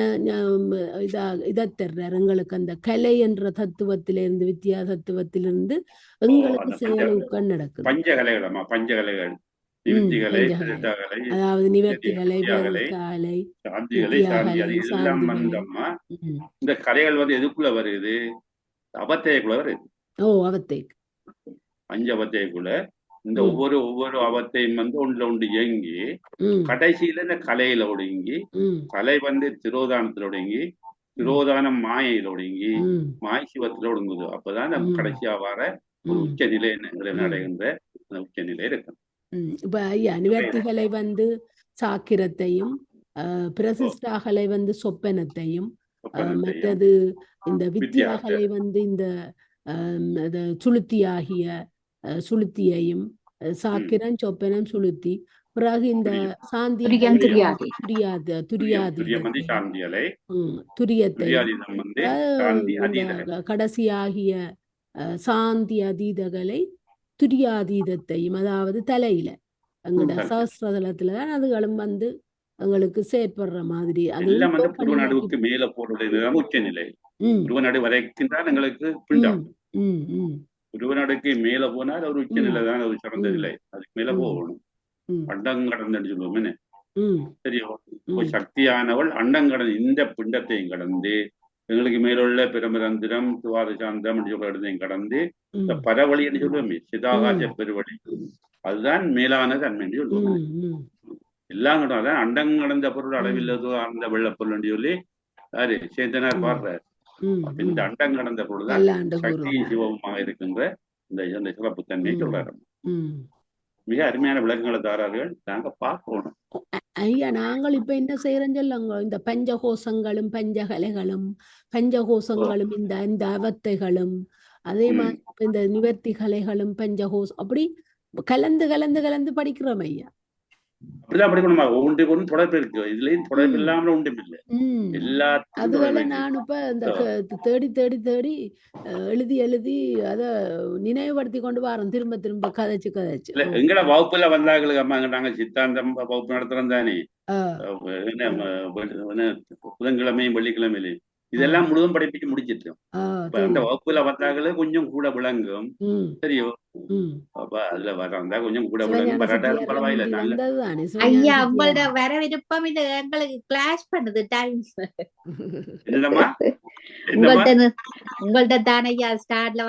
B: இதை தர்றார். எங்களுக்கு அந்த கலை என்ற தத்துவத்திலிருந்து வித்யா தத்துவத்திலிருந்து எங்களுக்கு செயலுக்கம் நடக்குது.
E: பஞ்சகலைகளமா, பஞ்சகலைகள்,
B: அதாவது நிவர்த்திகளை,
E: இந்த கலைகள் வந்து எதுக்குள்ள வருது? அவத்தைக்குள்ள வருது.
B: அவத்தை
E: பஞ்சவத்தைக்குள்ள இந்த ஒவ்வொரு அவத்தையும் வந்து ஒன்றுல ஒன்று இயங்கி கடைசியில இந்த கலையில ஒடுங்கி, கலை வந்து திரோதானத்துல ஒடுங்கி, திரோதானம் மாயையில ஒடுங்கி, மாய் சிவத்துல ஒடுங்குது. அப்பதான் நம்ம கடைசியா வர ஒரு உச்ச நிலை அடைகின்ற அந்த உச்ச நிலை இருக்கு.
B: இப்ப நிவர்த்திகளை வந்து சாக்கிரத்தையும், பிரசிஷ்டாகலை வந்து சொப்பனத்தையும், மற்றது இந்த வித்யாகலை வந்து இந்த சுளுத்தியாகிய சுளுத்தியையும், சாக்கிரம், சொப்பனம், சுளுத்தி, பிறகு இந்த கடைசியாகிய சாந்தி அதீதகளை துரியாதீதத்தையும், அதாவது தலையில எங்கட சஹஸ்ரதலத்துலதான் அதுகளும் வந்து எங்களுக்கு செயற்படுற மாதிரி.
E: நடுவுக்கு மேல போடுறது உச்ச நிலை. நடு வரைக்கும் தான் எங்களுக்கு பிண்டம். நடுக்கு மேல போனால் ஒரு உச்ச நிலை தான் ஒரு சிறந்த நிலை. அதுக்கு மேல போகணும். அண்டங்கடந்து சொல்லுவோமே. சரியோ? சக்தியானவள் அண்டங்கடந்து இந்த பிண்டத்தையும் கடந்து எங்களுக்கு மேலுள்ள பிரமரந்திரம், துவார சாந்தம் இடத்தையும் கடந்து இந்த பரவழி என்று சொல்லுவோமே, சிதாகாச பெருவழி, அதுதான் மேலான தன்மை என்று சொல்லுவோம். எல்லாம் அதான் அண்டங்கடந்த பொருள் அளவில்லதோ அந்த வெள்ளப்பொருள் என்று சொல்லி யாரு சேந்தனார் பாடுறார். இந்த அண்டங்கடந்த பொருள் தான் சக்தியும் சிவமாக இருக்கின்ற இந்த சிறப்பு தன்மையை சொல்றாரு. மிக அருமையான விளக்கங்களை தாரார்கள். நாங்க பார்க்கணும்.
B: ஐயா, நாங்கள் இப்ப என்ன செய்யறோம் சொல்லுங்க, இந்த பஞ்சகோசங்களும் பஞ்சகலைகளும் பஞ்சகோசங்களும் இந்த அவத்தைகளும் அதே மாதிரி இந்த நிவர்த்தி கலைகளும் பஞ்சகோசம் அப்படி கலந்து கலந்து கலந்து படிக்கிறோம் ஐயா.
E: அப்படிதான் படிக்கணுமா? ஒன்றுக்கு ஒன்று தொடர்பு இருக்கு. இதுலயும் தொடர்பு இல்லாம ஒன்றும் இல்லை.
B: அதுவேளை நான் இப்ப இந்த தேடி தேடி தேடி எழுதி எழுதி அத நினைவுபடுத்தி கொண்டு வரேன், திரும்ப திரும்ப கதைச்சு கதைச்சு.
E: எங்கட வகுப்புல வந்தாங்களுக்கு அம்மா நாங்க சித்தாந்தம் வகுப்பு நடத்துறோம் தானே, புதன்கிழமையும் வெள்ளிக்கிழமையிலையும் இதெல்லாம் முழுதும் படிப்பிச்சு முடிச்சிட்டோம். அந்த வகுப்புல வந்தாங்களே கொஞ்சம் கூட விளங்கும். சரியோ? அப்ப அதுல வந்தா கொஞ்சம் கூட விளங்கும். வராட்டாலும் பரவாயில்ல.
C: ஐயா, உங்களோட வர விருப்பம் இது எங்களுக்கு கிளாஸ் பண்ணுது டைம்.
E: என்னமா
C: உங்கள்ட்ட தானே ஐயா ஸ்டார்ட்ல